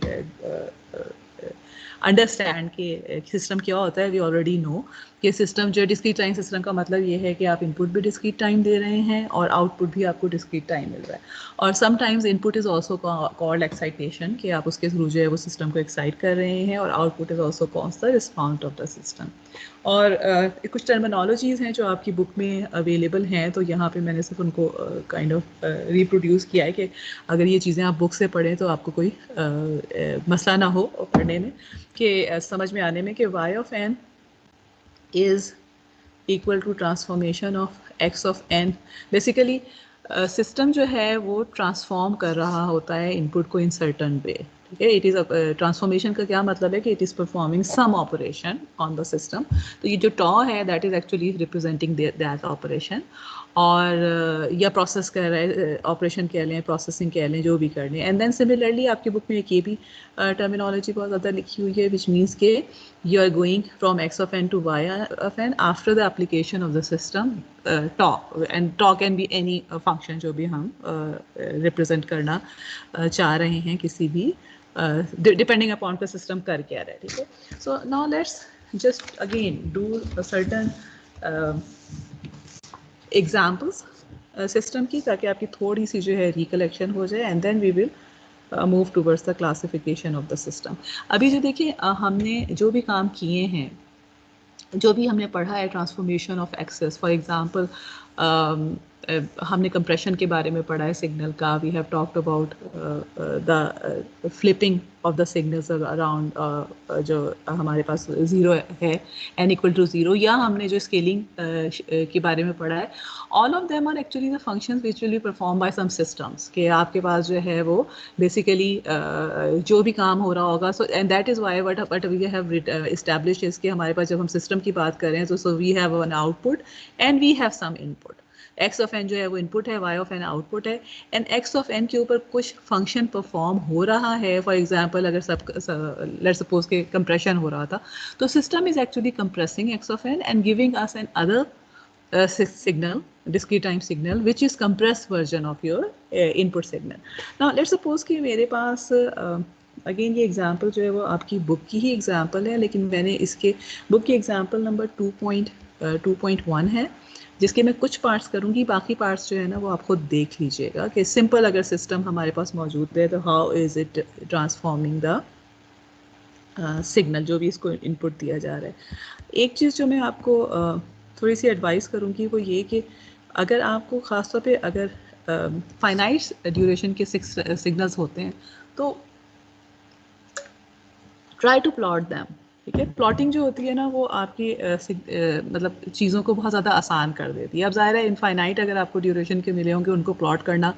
Speaker 1: understand कि सिस्टम क्या होता है, वी ऑलरेडी नो कि सिस्टम जो डिस्क्रीट टाइम सिस्टम का मतलब ये है कि आप इनपुट भी डिस्क्रीट टाइम दे रहे हैं और आउटपुट भी आपको डिस्क्रीट टाइम मिल रहा है, और sometimes input is also called excitation, कि आप उसके थ्रू जो है वो सिस्टम को एक्साइट कर रहे हैं, और output is also calls the response of the system. और कुछ टर्मिनोलॉजीज़ हैं जो आपकी बुक में अवेलेबल हैं, तो यहाँ पे मैंने सिर्फ उनको काइंड ऑफ रिप्रोड्यूस किया है कि अगर ये चीज़ें आप बुक से पढ़ें तो आपको कोई मसला ना हो पढ़ने में, कि समझ में आने में, कि y of n is equal to transformation of x of n। Basically system जो है वो ट्रांसफॉर्म कर रहा होता है इनपुट को इन सर्टन वे। ठीक है, इट इज़ ट्रांसफॉर्मेशन का क्या मतलब है कि it is performing some operation on the system. तो ये जो टॉ है that is actually representing that operation, और या प्रोसेस कर रहे हैं, ऑपरेशन कह लें, प्रोसेसिंग कह लें, जो भी कर लें। एंड देन सिमिलरली आपकी बुक में एक ये भी टर्मिनोलॉजी बहुत ज़्यादा लिखी हुई है, विच मीन्स के you are going from x of n to y of n after the application of the system tau, and tau can be any function जो भी हम रिप्रेजेंट करना चाह रहे हैं, किसी भी डिपेंडिंग अपॉन का सिस्टम कर क्या रहा है। ठीक है, सो now let's just again do a certain examples system की, ताकि आपकी थोड़ी सी जो है रिकलेक्शन हो जाए, and then we will move towards the classification of the system. अभी जो देखिए हमने जो भी काम किए हैं, जो भी हमने पढ़ा है transformation of axes, for example हमने कंप्रेशन के बारे में पढ़ा है सिग्नल का, we have talked about the flipping of the signals around जो हमारे पास ज़ीरो है, n इक्वल टू ज़ीरो, या हमने जो स्केलिंग के बारे में पढ़ा है, all of them are actually the functions which will be perform by some systems, कि आपके पास जो है वो बेसिकली जो भी काम हो रहा होगा, so and that is why what we have established is कि हमारे पास जब हम सिस्टम की बात कर रहे हैं तो so we have an output and we have some input. x of n जो है वो इनपुट है, y ऑफ n आउटपुट है, एंड x ऑफ n के ऊपर कुछ फंक्शन परफॉर्म हो रहा है। फॉर एग्जांपल अगर लेट्स सपोज के कंप्रेशन हो रहा था, तो system is actually compressing x of n and giving us another signal, discrete time signal, which is compressed version of your input signal. Now let's suppose कि मेरे पास अगेन ये एग्जांपल जो है वो आपकी बुक की ही एग्जांपल है, लेकिन मैंने इसके बुक की एग्जांपल नंबर 2.1 है, जिसके मैं कुछ पार्ट्स करूँगी, बाकी पार्ट्स जो है ना वो आप खुद देख लीजिएगा कि सिंपल अगर सिस्टम हमारे पास मौजूद है तो how is it transforming the signal, जो भी इसको इनपुट दिया जा रहा है। एक चीज़ जो मैं आपको थोड़ी सी एडवाइस करूँगी वो ये कि अगर आपको ख़ासतौर पे अगर फाइनाइट ड्यूरेशन के सिग्नल्स होते हैं तो ट्राई टू प्लॉट दैम, ठीक है। प्लॉटिंग जो होती है ना वो आपकी मतलब चीज़ों को बहुत ज़्यादा आसान कर देती है। अब ज़ाहिर है इनफाइनाइट अगर आपको ड्यूरेशन के मिले होंगे उनको प्लॉट करना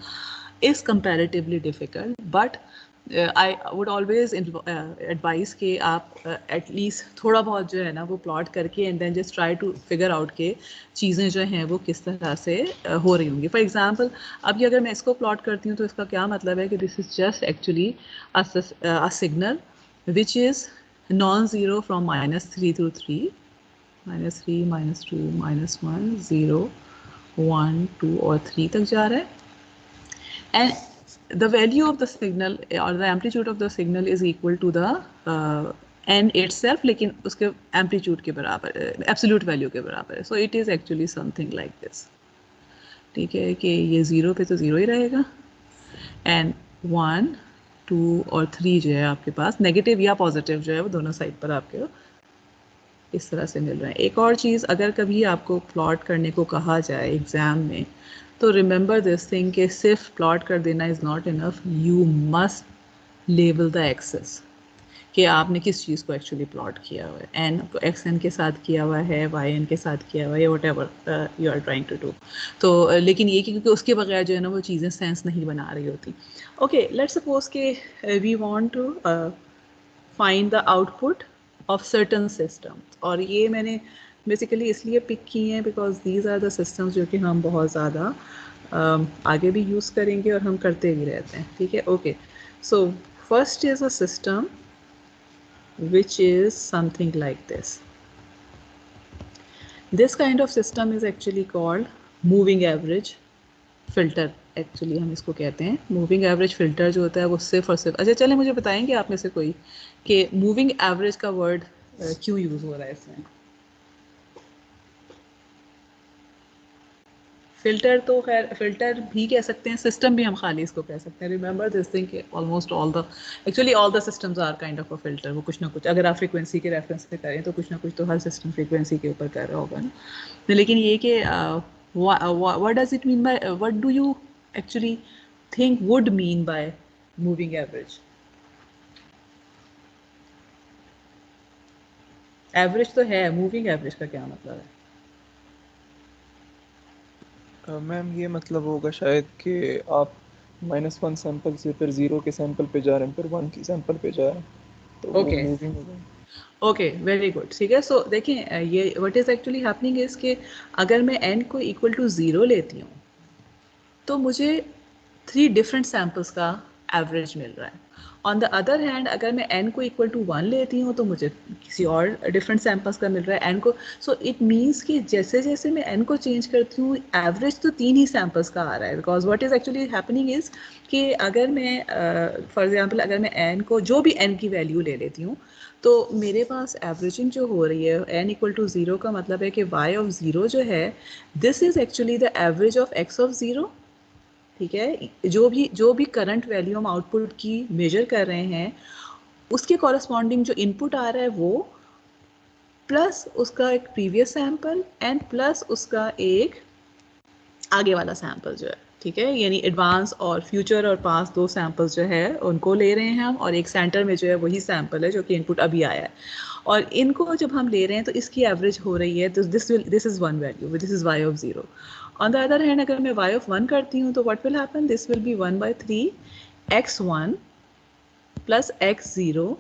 Speaker 1: is comparatively difficult, but I would always advice कि आप एटलीस्ट थोड़ा बहुत जो है ना वो प्लॉट करके and then just try to figure out के चीज़ें जो हैं वो किस तरह से हो रही होंगी। फॉर एग्जांपल अब ये अगर मैं इसको प्लॉट करती हूँ तो इसका क्या मतलब है कि this is just actually a signal which is non-zero from -3 to 3, -3, -2, -1, 0, 1, 2 और 3 तक जा रहा है, and the value of the signal or the amplitude of the signal is equal to the n itself, लेकिन उसके amplitude के बराबर, absolute value के बराबर है। So it is actually something like this, ठीक है, कि ये 0 पे तो 0 ही रहेगा, and 1, 2 और 3 जो है आपके पास नेगेटिव या पॉजिटिव जो है वो दोनों साइड पर आपके इस तरह से मिल रहा है। एक और चीज़, अगर कभी आपको प्लॉट करने को कहा जाए एग्ज़ाम में तो रिमेंबर दिस थिंग कि सिर्फ प्लॉट कर देना is not enough, you must label the axes कि आपने किस चीज़ को एक्चुअली प्लॉट किया हुआ है, एन को एक्स एन के साथ किया हुआ है, वाई एन के साथ किया हुआ है, whatever you are trying to do. तो लेकिन ये क्योंकि उसके बगैर जो है ना वो चीज़ें सेंस नहीं बना रही होती। ओके, लेट्स सपोज के we want to find the output of certain system, और ये मैंने बेसिकली इसलिए पिक की हैं because these are the systems जो कि हम बहुत ज़्यादा आगे भी यूज़ करेंगे और हम करते भी रहते हैं, ठीक है। Okay, so first is a system which is something like this. This kind of system is actually called moving average filter, actually हम इसको कहते हैं moving average filter जो होता है वो सिर्फ और सिर्फ, अच्छा चलें मुझे बताएंगे आप में से कोई कि moving average का word क्यों यूज़ हो रहा है इसमें। फिल्टर तो खैर फिल्टर भी कह सकते हैं, सिस्टम भी हम खाली इसको कह सकते हैं। रिमेंबर दिस थिंग कि almost all the actually all the systems are kind of a filter, वो कुछ ना कुछ, अगर आप फ्रीक्वेंसी के रेफरेंस पे करें तो कुछ ना कुछ तो हर सिस्टम फ्रीक्वेंसी के ऊपर कर रहा होगा ना। लेकिन ये कि what does it mean by, what do you actually think would mean by moving average? Average तो है, मूविंग एवरेज का क्या मतलब है?
Speaker 4: मैम ये मतलब होगा शायद कि आप -1 सैंपल से फिर 0 के सैंपल पे जा रहे हैं, फिर 1 की सैंपल पे जा रहे हैं, तो वो
Speaker 1: Okay.
Speaker 4: मूविंग हो गई।
Speaker 1: ओके, वेरी गुड, ठीक है। सो देखिए ये what is actually happening is कि अगर मैं n को इक्वल टू 0 लेती हूँ तो मुझे 3 डिफरेंट सैम्पल्स का एवरेज मिल रहा है। ऑन द अदर हैंड अगर मैं n को इक्वल टू 1 लेती हूँ तो मुझे किसी और डिफरेंट सैम्पल्स का मिल रहा है n को। सो इट मीन्स कि जैसे जैसे मैं n को चेंज करती हूँ एवरेज तो 3 ही सैम्पल्स का आ रहा है, because what is actually happening is कि अगर मैं फॉर एग्जांपल अगर मैं n को जो भी n की वैल्यू ले लेती हूँ तो मेरे पास एवरेजिंग जो हो रही है n इक्वल टू 0 का मतलब है कि y ऑफ 0 जो है this is actually the average of x of 0, ठीक है। जो भी करंट वैल्यू हम आउटपुट की मेजर कर रहे हैं उसके कॉरस्पॉन्डिंग जो इनपुट आ रहा है वो प्लस उसका एक प्रीवियस सैंपल एंड प्लस उसका एक आगे वाला सैंपल जो है, ठीक है। यानी एडवांस और फ्यूचर और पास्ट दो सैंपल्स जो है उनको ले रहे हैं हम, और एक सेंटर में जो है वही सैंपल है जो कि इनपुट अभी आया है, और इनको जब हम ले रहे हैं तो इसकी एवरेज हो रही है। तो this is one value, this is y of 0। On the other hand अगर मैं y ऑफ 1 करती हूँ तो what will happen, this will B 1/3 x1 plus x0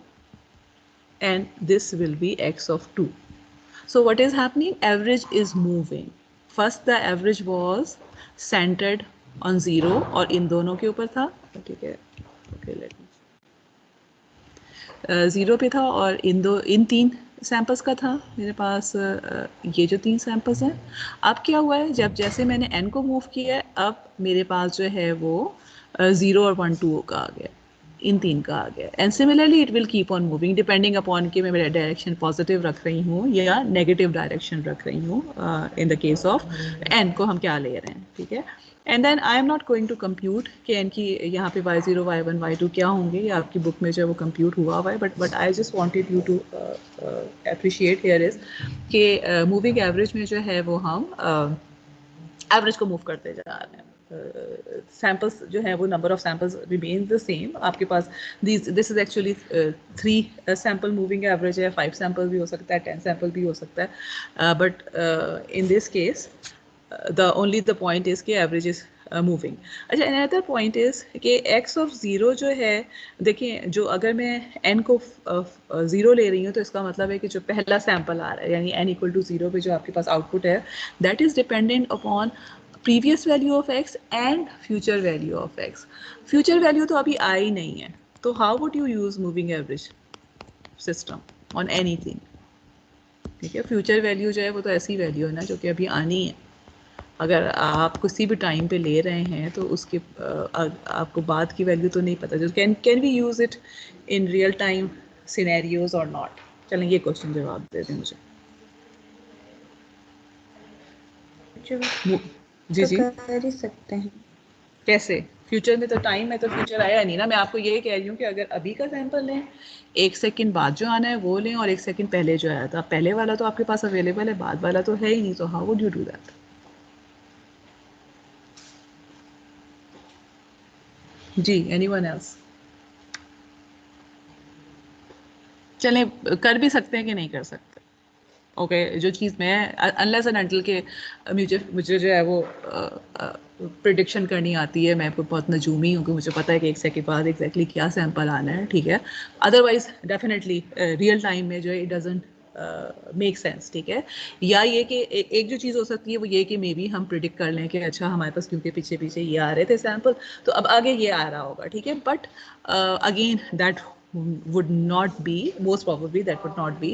Speaker 1: and this will be x of 2. So what is happening? Average is moving. First the average was centered on 0 और इन दोनों के ऊपर था, ठीक है। Okay, let me 0 पे था और इन तीन सैंपल्स का था मेरे पास, ये जो 3 सैंपल्स हैं। अब क्या हुआ है, जब जैसे मैंने n को मूव किया है अब मेरे पास जो है वो 0 और 1 2 का आ गया, इन 3 का आ गया। And similarly it will keep on moving depending upon कि मैं मेरा डायरेक्शन पॉजिटिव रख रही हूँ या नेगेटिव डायरेक्शन रख रही हूँ। In the case of n को हम क्या ले रहे हैं, ठीक है। And then I am not going to compute कि n की यहाँ पे y0 y1 y2 क्या होंगे, या आपकी बुक में जो है वो कंप्यूट हुआ हुआ है, but I just wanted you to appreciate here is कि मूविंग एवरेज में जो है वो हम एवरेज को मूव करते जा रहे हैं। सैम्पल्स जो है वो number of samples remain the same. आपके पास this is actually 3 sample moving average है, 5 सैम्पल भी हो सकता है, 10 सैम्पल भी हो सकता है, but in this case the only the point is कि average is moving। अच्छा, another point is कि x of 0 जो है, देखिए जो अगर मैं n को 0 ले रही हूँ तो इसका मतलब है कि जो पहला सैंपल आ रहा है यानी n इक्वल टू 0 पे जो आपके पास आउटपुट है that is dependent upon previous value of x and future value of x। future value तो अभी आई नहीं है, तो how would you use moving average system on anything, ठीक है। फ्यूचर वैल्यू जो है वो तो ऐसी वैल्यू है ना जो कि अभी आनी है। अगर आप किसी भी टाइम पे ले रहे हैं तो उसके आपको बाद की वैल्यू तो नहीं पता, जो can we use it in real time scenarios और नॉट। चलें ये क्वेश्चन जवाब दे दें मुझे। जी
Speaker 2: तो
Speaker 1: जी,
Speaker 2: कर ही सकते हैं।
Speaker 1: कैसे? फ्यूचर में तो टाइम में तो फ्यूचर आया नहीं ना। मैं आपको ये कह रही हूँ कि अगर अभी का सैंपल लें, 1 सेकंड बाद जो आना है वो लें, और 1 सेकंड पहले जो आया था, पहले वाला तो आपके पास अवेलेबल है, बाद वाला तो है ही नहीं, तो how would you do that? जी, एनीवन एल्स? चलें, कर भी सकते हैं कि नहीं कर सकते। ओके, जो चीज़ मैं अनलेस एंड अनटिल के मुझे जो है वो प्रिडिक्शन करनी आती है, मैं बहुत नजूमी हूँ कि मुझे पता है कि 1 सेकंड बाद एग्जैक्टली क्या सैंपल आना है, ठीक है। अदरवाइज डेफिनेटली रियल टाइम में जो है इट डजंट मेक सेंस, ठीक है। या ये कि एक जो चीज़ हो सकती है वो ये कि मे बी हम प्रिडिक्ट कर लें कि अच्छा हमारे पास क्योंकि पीछे पीछे ये आ रहे थे सैंपल तो अब आगे ये आ रहा होगा, ठीक है। But again that would not be, most probably that would not be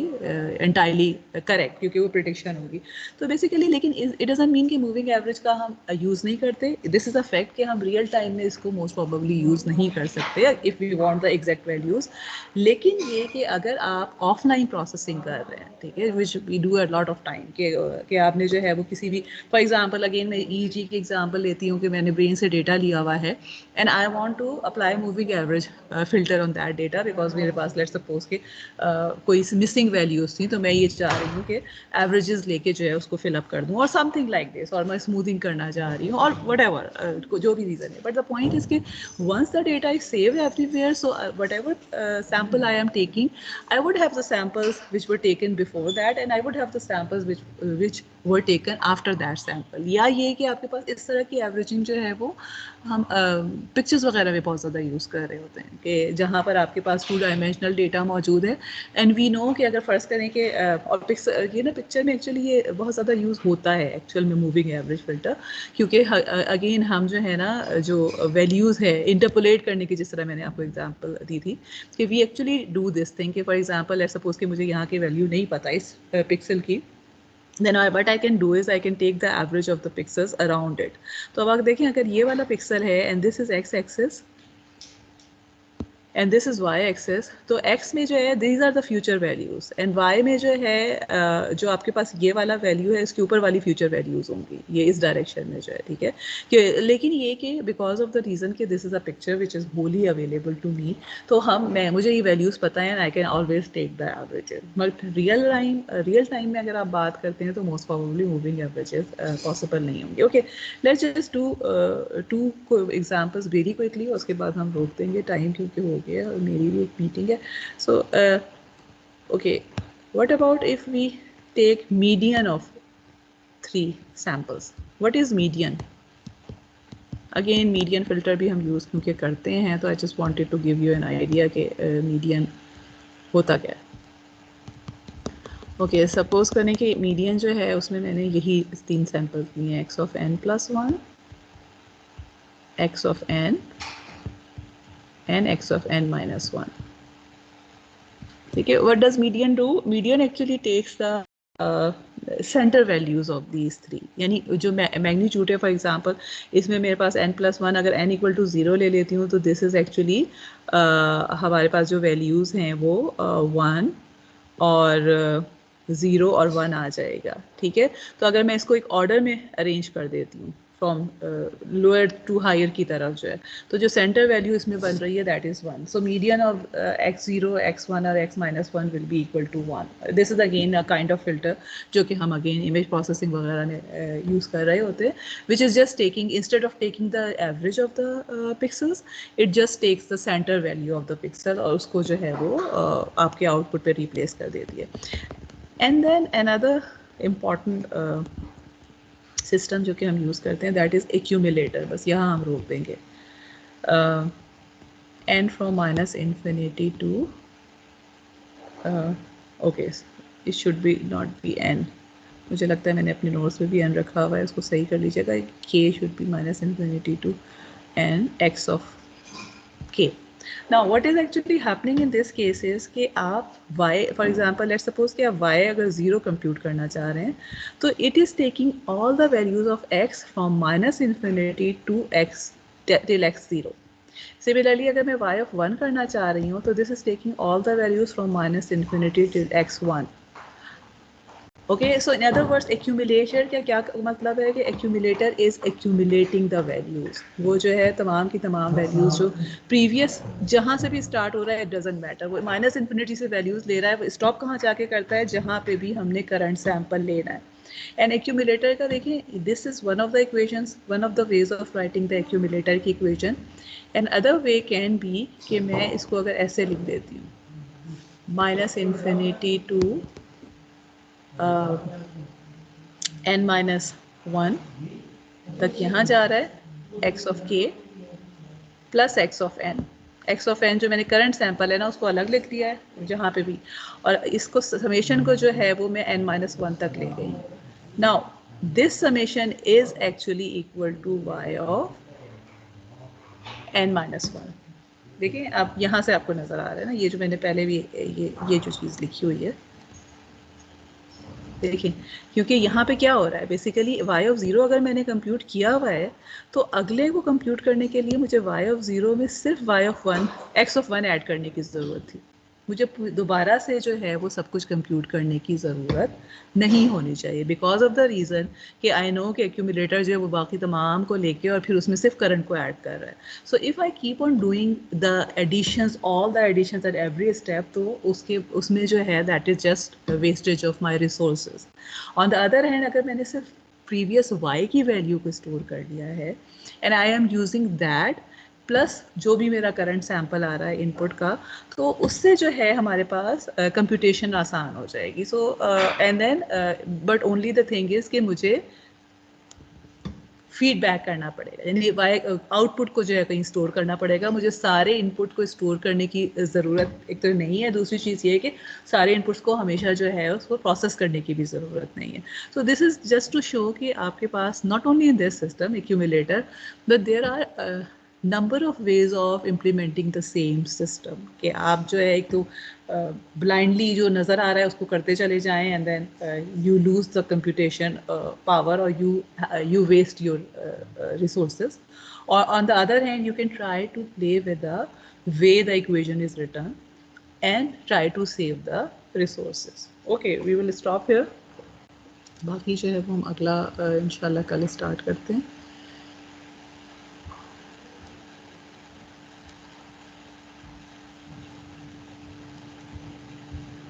Speaker 1: entirely correct क्योंकि वो prediction होगी। तो basically लेकिन it doesn't mean कि moving average का हम use नहीं करते। This is a fact कि हम real time में इसको most probably use नहीं कर सकते if we want the exact values। लेकिन ये कि अगर आप offline processing कर रहे हैं, ठीक है, which we do a lot of time कि आपने जो है वो किसी भी, for example again मैं EEG की example लेती हूँ कि मैंने brain से data लिया हुआ है and I want to apply moving average filter on that data because मेरे पास लेट्स सपोज के कोई मिसिंग वैल्यूज थी, तो मैं ये चाह रही हूँ कि एवरेजेस लेके जो है उसको फिलअप कर दूँ और समथिंग लाइक दिस, और मैं स्मूथिंग करना चाह रही हूँ और वट एवर जो भी रीज़न है। But the point is that once the data is saved everywhere, so whatever sample I am taking, I would have the samples which were taken before that and I would have the samples which were taken after that sample. या ये कि आपके पास इस तरह की एवरेजिंग जो है वो हम पिक्चर्स वगैरह में बहुत ज़्यादा यूज़ कर रहे होते हैं कि जहाँ पर आपके पास 2 डायमेंशनल डेटा मौजूद है एंड वी नो कि अगर फ़र्ज़ करें कि और ये ना पिक्चर में एक्चुअली ये बहुत ज़्यादा यूज़ होता है एक्चुअल में मूविंग एवरेज फ़िल्टर, क्योंकि अगेन हम जो है ना जो वैल्यूज़ है इंटरपोलेट करने की, जिस तरह मैंने आपको एग्जांपल दी थी कि we actually do this thing कि फॉर एग्जांपल लेट्स सपोज कि मुझे यहाँ की वैल्यू नहीं पता इस पिक्सल की, then what I can do is I can take the average of the pixels around it। तो अब आप देखें अगर ये वाला पिक्सल है and this is x axis and this is y axis. तो एक्स में जो है these are the future values and y में जो है जो आपके पास ये वाला वैल्यू है इसके ऊपर वाली फ्यूचर वैल्यूज़ होंगी, ये इस डायरेक्शन में जो है, ठीक है। कि लेकिन ये कि बिकॉज ऑफ द रीज़न कि this is a picture which is wholly available to me, तो मुझे ये वैल्यूज़ पता है and I can always take the averages. But real time में अगर आप बात करते हैं तो most probably moving averages possible नहीं होंगे। Okay, let's just do two examples very quickly, उसके बाद हम रोक देंगे टाइम क्योंकि हो गया और मेरी भी एक मीटिंग है। So okay, what about if we take median of 3 samples. What is median? Again median filter भी हम यूज़ क्योंकि करते हैं, तो I just wanted to give you an idea कि मीडियन होता क्या है। ओके, सपोज करें कि मीडियन जो है उसमें मैंने यही 3 सैम्पल्स लिए हैं, x of n plus 1, x of n and x of n minus 1. Okay, what does median do? Median actually takes the center values of these three. यानी जो मैग्नीट्यूड है, फॉर एग्जांपल इसमें मेरे पास n प्लस 1, अगर n इक्वल टू 0 ले लेती हूँ तो दिस इज़ एक्चुअली हमारे पास जो वैल्यूज़ हैं वो 1 और 0 और 1 आ जाएगा, ठीक है। तो अगर मैं इसको एक ऑर्डर में अरेंज कर देती हूँ फ्रॉम लोअर टू हायर की तरफ जो है, तो जो सेंटर वैल्यू इसमें बन रही है that is 1। So median of x0, x1 और x minus 1 will be equal to 1। This is again a kind of filter जो कि हम अगेन इमेज प्रोसेसिंग वगैरह में यूज़ कर रहे होते हैं, which is just taking, instead of taking the average of the pixels, it just takes the centre value of the pixel और उसको जो है वो आपके आउटपुट पे रिप्लेस कर देती है। And then another important system जो कि हम यूज़ करते हैं दैट इज़ एक्यूमुलेटर। बस यहाँ हम रोक देंगे। n from minus infinity to, okay it should be not be n, मुझे लगता है मैंने अपने नोट्स में भी n रखा हुआ है, उसको सही कर लीजिएगा। k should be minus infinity to n x of k. Now what is actually happening in this case is कि आप y, for example let's suppose कि आप y अगर 0 compute करना चाह रहे हैं तो it is taking all the values of x from minus infinity to x till x0. Similarly अगर मैं y of 1 करना चाह रही हूँ तो this is taking all the values from minus infinity till x1. Okay, so in other words accumulation का क्या मतलब है कि accumulator is accumulating the values. वो जो है तमाम की तमाम वैल्यूज़ जो प्रीवियस जहाँ से भी स्टार्ट हो रहा है, इट डजेंट मैटर, वो माइनस इन्फिनिटी से वैल्यूज़ ले रहा है, वो स्टॉप कहाँ जाके करता है, जहाँ पे भी हमने करंट सैम्पल लेना है। एंड एक्यूमुलेटर का देखिए, this is one of the equations, one of the ways of writing the accumulator की equation. And other way can be कि मैं इसको अगर ऐसे लिख देती हूँ, minus infinity to n minus 1 तक यहाँ जा रहा है x of k plus x of n। x of n जो मैंने करंट सैंपल है ना उसको अलग लिख दिया है जहाँ पे भी, और इसको समेशन को जो है वो मैं n माइनस 1 तक ले गई। Now this summation is actually equal to y of n minus 1। देखिए अब यहाँ से आपको नज़र आ रहा है ना, ये जो मैंने पहले भी ये जो चीज़ लिखी हुई है, देखिए क्योंकि यहाँ पे क्या हो रहा है, बेसिकली y ऑफ 0 अगर मैंने कंप्यूट किया हुआ है तो अगले को कंप्यूट करने के लिए मुझे y ऑफ 0 में सिर्फ y of 1 x of 1 add करने की ज़रूरत थी। मुझे दोबारा से जो है वो सब कुछ कंप्यूट करने की ज़रूरत नहीं होनी चाहिए, बिकॉज ऑफ द रीज़न कि आई नो कि एक्यूमुलेटर जो है वो बाकी तमाम को लेके और फिर उसमें सिर्फ करंट को ऐड कर रहा है। So if I keep on doing the additions, all the additions at every step, तो उसमें जो है that is just wastage of my resources. On the other hand अगर मैंने सिर्फ प्रीवियस y की वैल्यू को स्टोर कर लिया है and I am using that plus जो भी मेरा करंट सैंपल आ रहा है इनपुट का, तो उससे जो है हमारे पास कंप्यूटेशन आसान हो जाएगी। So and then but only the thing is कि मुझे फीडबैक करना पड़ेगा, यानी आउटपुट को जो है कहीं स्टोर करना पड़ेगा। मुझे सारे इनपुट को स्टोर करने की ज़रूरत एक तो नहीं है, दूसरी चीज़ ये है कि सारे इनपुट्स को हमेशा जो है उसको प्रोसेस करने की भी ज़रूरत नहीं है। So this is just to show कि आपके पास not only in this system accumulator but there are number of ways of implementing the same system, कि आप जो है एक तो ब्लाइंडली जो नज़र आ रहा है उसको करते चले जाएं and then you lose the computation power और you waste your resources, or on the other hand you can try to play with the way the equation is written and try to save the resources. Okay, we will stop here. बाकी जो है वो हम अगला इंशाल्लाह कल स्टार्ट करते हैं.